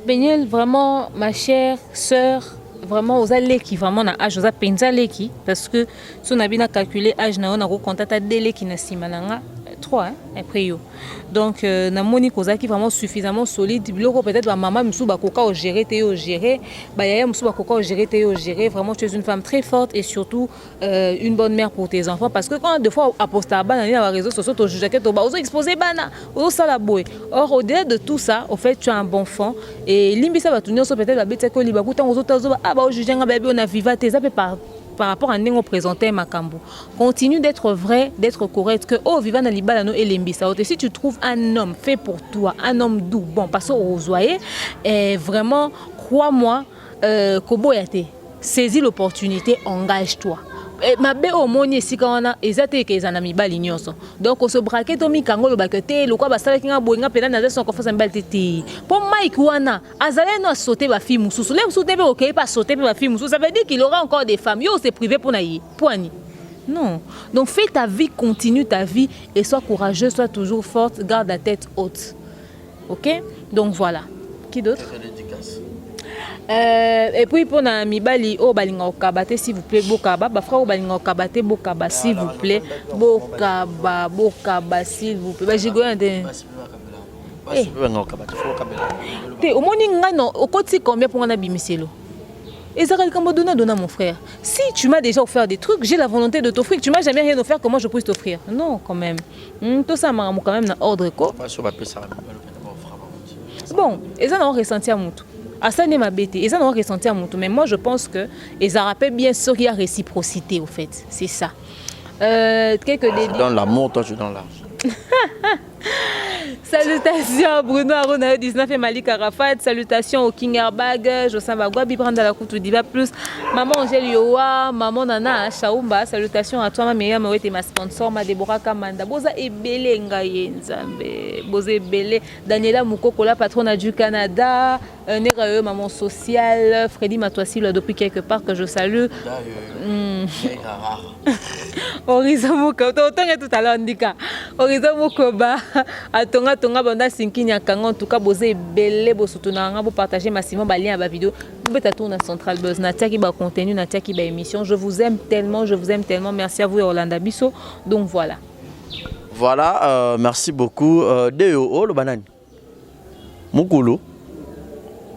Peniel, vraiment ma chère sœur, vraiment aux allées qui vraiment na âge, aux appenzalés qui parce que si on a bien calculé âge na on a recompté à délai qui na simananga 3 après yo. Donc na moni kozaki vraiment suffisamment solide biloko peut-être ba maman musu ba koka o gérer te yo gérer ba yaya musu ba koka o gérer te yo gérer vraiment tu es une femme très forte et surtout une bonne mère pour tes enfants parce que quand deux fois aposta bana ni na réseaux sociaux to juger que to ba ozo exposer bana ozo sala boy. Or au-delà de tout ça au fait tu as un bon fond et limbisa ba tunyo so peut-être ba bete ko liba kuta ozo tazo ba ba o juger nga bébé on a viva tes ça peut par rapport à Nengo présenté Makambo. Continue d'être vrai, d'être correct, que oh viva na libalano et lembisa. Si tu trouves un homme fait pour toi, un homme doux, bon, parce que vous voyez, vraiment, crois-moi, Kobo Yate, saisis l'opportunité, engage-toi. mabe omoni esika wana eza te ke eza na mibali nyonso donc oso braquer to mikango lobaka te lokwa basalaki nga boyenga mpena naza son confiance na mibali te te mpo Mike wana azali no asauter bafille mosusu le mosusu te mpe okei mpe asauter mpe bafille mosusu ça veut dire qu'il aura encore des femmes yo ose privé mpo na ye poani non donc fais ta vie, continue ta vie et sois courageuse, sois toujours forte, garde la tête haute, ok, donc voilà. Qui d'autre? Et puis pour na mibali o balinga okabate s'il vous plaît bokaba ba frère o balinga okabate bokaba s'il vous plaît bokaba s'il vous plaît ba jigo ande te o moni ngano okoti combien pour na bimiselo ezaka kambo dona mon frère si tu m'as déjà offert des trucs j'ai la volonté de t'offrir tu m'as jamais rien offert comment je peux t'offrir non quand même tout ça m'a quand même na ordre quoi bon ils en ont ressenti à mutu ça n'est ma bête ils en ont ressenti à mutu mais moi je pense que ils a rappelé bien sûr qu'il y a réciprocité au fait c'est ça dans l'amour toi tu dans l'argent. Salutations à Bruno Arona 19 et Malik Arafat. Salutations au King Airbag, Josan Bagua, Bibranda la Coutu Diva Plus, Maman Angèle Yoa, Maman Nana Chaoumba. Salutations à toi, ma meilleure, ma sponsor, ma Deborah Kamanda. Boza Ebele Ngaye Nzambe. Boza Ebele. Daniela Moukokola, patronne du Canada. Nerae, maman sociale. Freddy Matoissi, depuis quelque part que je salue. Horizon Moukoba. Autant que tout à l'heure, Ndika. Horizon Moukoba. Atonga tonga banda sinkini akanga en tout cas bosé belé bosutuna nga bo partager massivement ba lien ba vidéo beta tourna Central Buzz na tiaki ba contenu na tiaki ba émission je vous aime tellement merci à vous Orlando Bisso donc voilà merci beaucoup Deo le banane Mukulu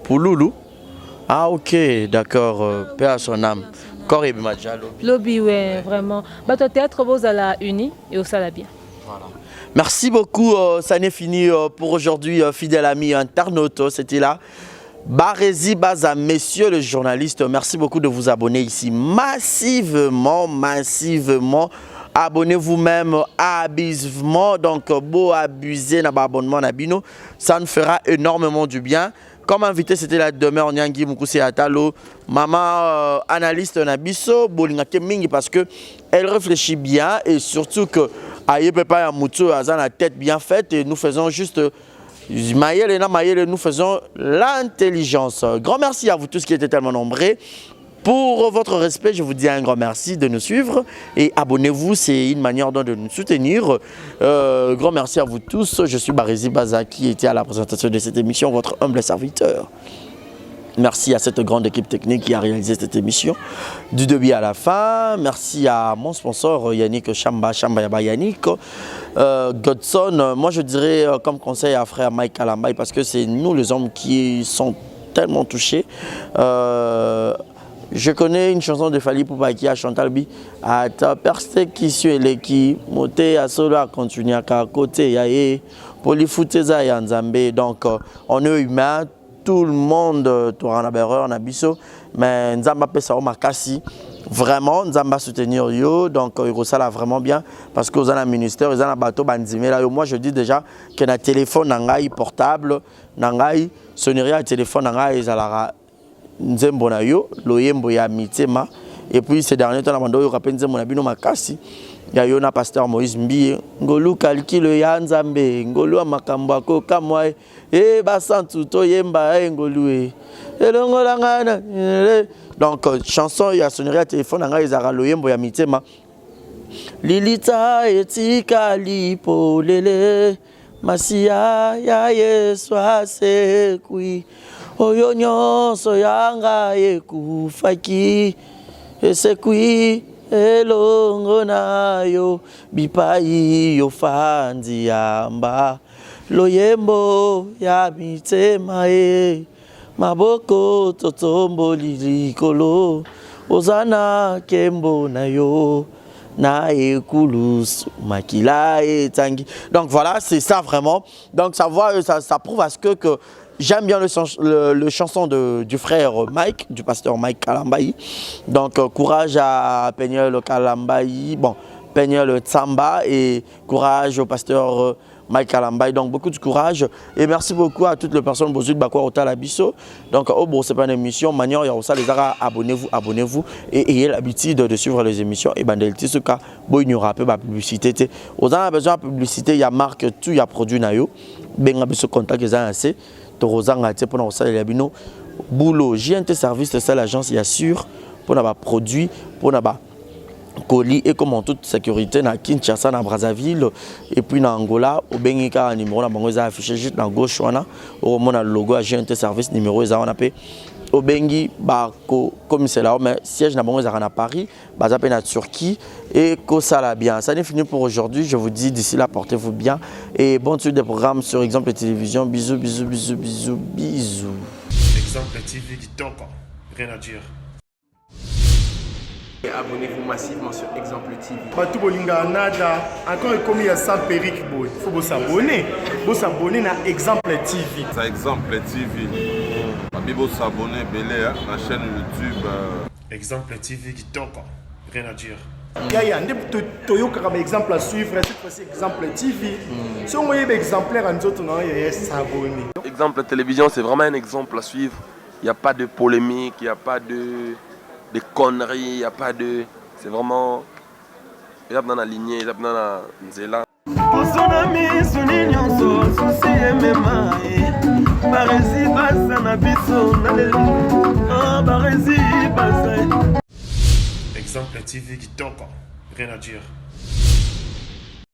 Pouloulou ah ok d'accord paix à son âme corps et bimaja lobby ouais vraiment bato théâtre vos à la uni et au sala bien voilà. Merci beaucoup, ça n'est fini pour aujourd'hui, fidèle ami internaute, c'était là. Barési Baza, messieurs le journaliste, merci beaucoup de vous abonner ici massivement. Abonnez-vous même abusivement, donc beau abuser dans l'abonnement Nabino, ça nous fera énormément du bien. Comme invité, c'était la demeure Nyangi Mukuse Atalo, maman analyste Nabiso, Bolingake Mingi, parce que elle réfléchit bien et surtout que Aïe Pepa Yamutu a la tête bien faite et nous faisons juste nous faisons l'intelligence. Grand merci à vous tous qui étaient tellement nombreux. Pour votre respect, je vous dis un grand merci de nous suivre et abonnez-vous, c'est une manière de nous soutenir. Grand merci à vous tous. Je suis Barési Baza qui était à la présentation de cette émission, votre humble serviteur. Merci à cette grande équipe technique qui a réalisé cette émission du début à la fin. Merci à mon sponsor Yannick Chamba Yaba Yannick. Godson, moi je dirais comme conseil à frère Mike Kalambay parce que c'est nous les hommes qui sont tellement touchés. Je connais une chanson de Fali Poupa qui a chanté Bi à ta persécution et qui monte à solo à continuer à côté yaé polifuteza ya Nzambe donc on est humain tout le monde tourne à erreur na biso mais Nzamba pesa o makasi vraiment Nzamba soutenir yo donc ça là vraiment bien parce que aux un ministère aux un bateau bandimé là moi je dis déjà que na téléphone nangai portable nangai sonnerie à téléphone nangai ezala nzembo na yo loyembo ya mitema et puis ces derniers temps na bando yo rappelle nzembo na bino makasi ya yo na pasteur Moïse Mbiye ngolu calcule ya Nzambe ngolu amakambo akoka moi e basantu to yemba ngolu elongola ngana donc chanson ya sonnerie à téléphone nga ezara loyembo ya mitema lilita etika lipolele masia ya Yesu asekui oyo nyonso yanga ekufaki esekui elongo nayo bipai yo fanzi yamba loyembo ya mitema maboko totomboli likolo ozana kembo nayo na ekulus makila etangi donc voilà c'est ça vraiment donc ça prouve à ce que j'aime bien le chanson du frère Mike, du pasteur Mike Kalambayi. Donc courage à Peignol Kalambayi, bon, Peignol Tsamba et courage au pasteur Mike Alambay. Donc beaucoup de courage et merci beaucoup à toutes les personnes qui ont été Labisso. Donc c'est pas une émission, manière il y a aussi les ara, abonnez-vous et ayez l'habitude de suivre les émissions et bandelti ce cas il y aura un peu de publicité. Aux a besoin de publicité, il y a marque tout, il y a produit nayo. Ben a besoin contact les assez. Torozanga pour nous ça les bino boulot JNT service c'est ça l'agence il assure pour nos produits pour nos colis et comme en toute sécurité na Kinshasa na Brazzaville et puis na Angola au Bengika numéro na bango za affiché juste na gauche wana au mona logo à GNT service numéro za on appelle au Bengi ba comme c'est là mais siège na bango za na Paris ba za na Turquie et que ça la bien. Ça n'est fini pour aujourd'hui, je vous dis d'ici là portez-vous bien et bonne suite des programmes sur Exemple Télévision. Bisous bisous bisous bisous bisous. Exemple TV du Tonka, rien à dire. Et abonnez-vous massivement sur Exemple TV. Batou bolinga nada, encore comme il y a ça périque boy. Faut vous s'abonner. Vous s'abonner à Exemple TV. Ça Exemple TV. Bibo s'abonner belé la chaîne YouTube. Exemple TV du Tonka, rien à dire. Il y a un exemple à suivre, cette fois-ci Exemple TV. Si on voit un exemplaire en autres, il y a s'abonner. Exemple télévision, c'est vraiment un exemple à suivre. Il n'y a pas de polémique, il n'y a pas de conneries, il n'y a pas de... C'est vraiment... Il y a dans la lignée, il y a dans la nzela. Exemple TV du Tonka, rien à dire.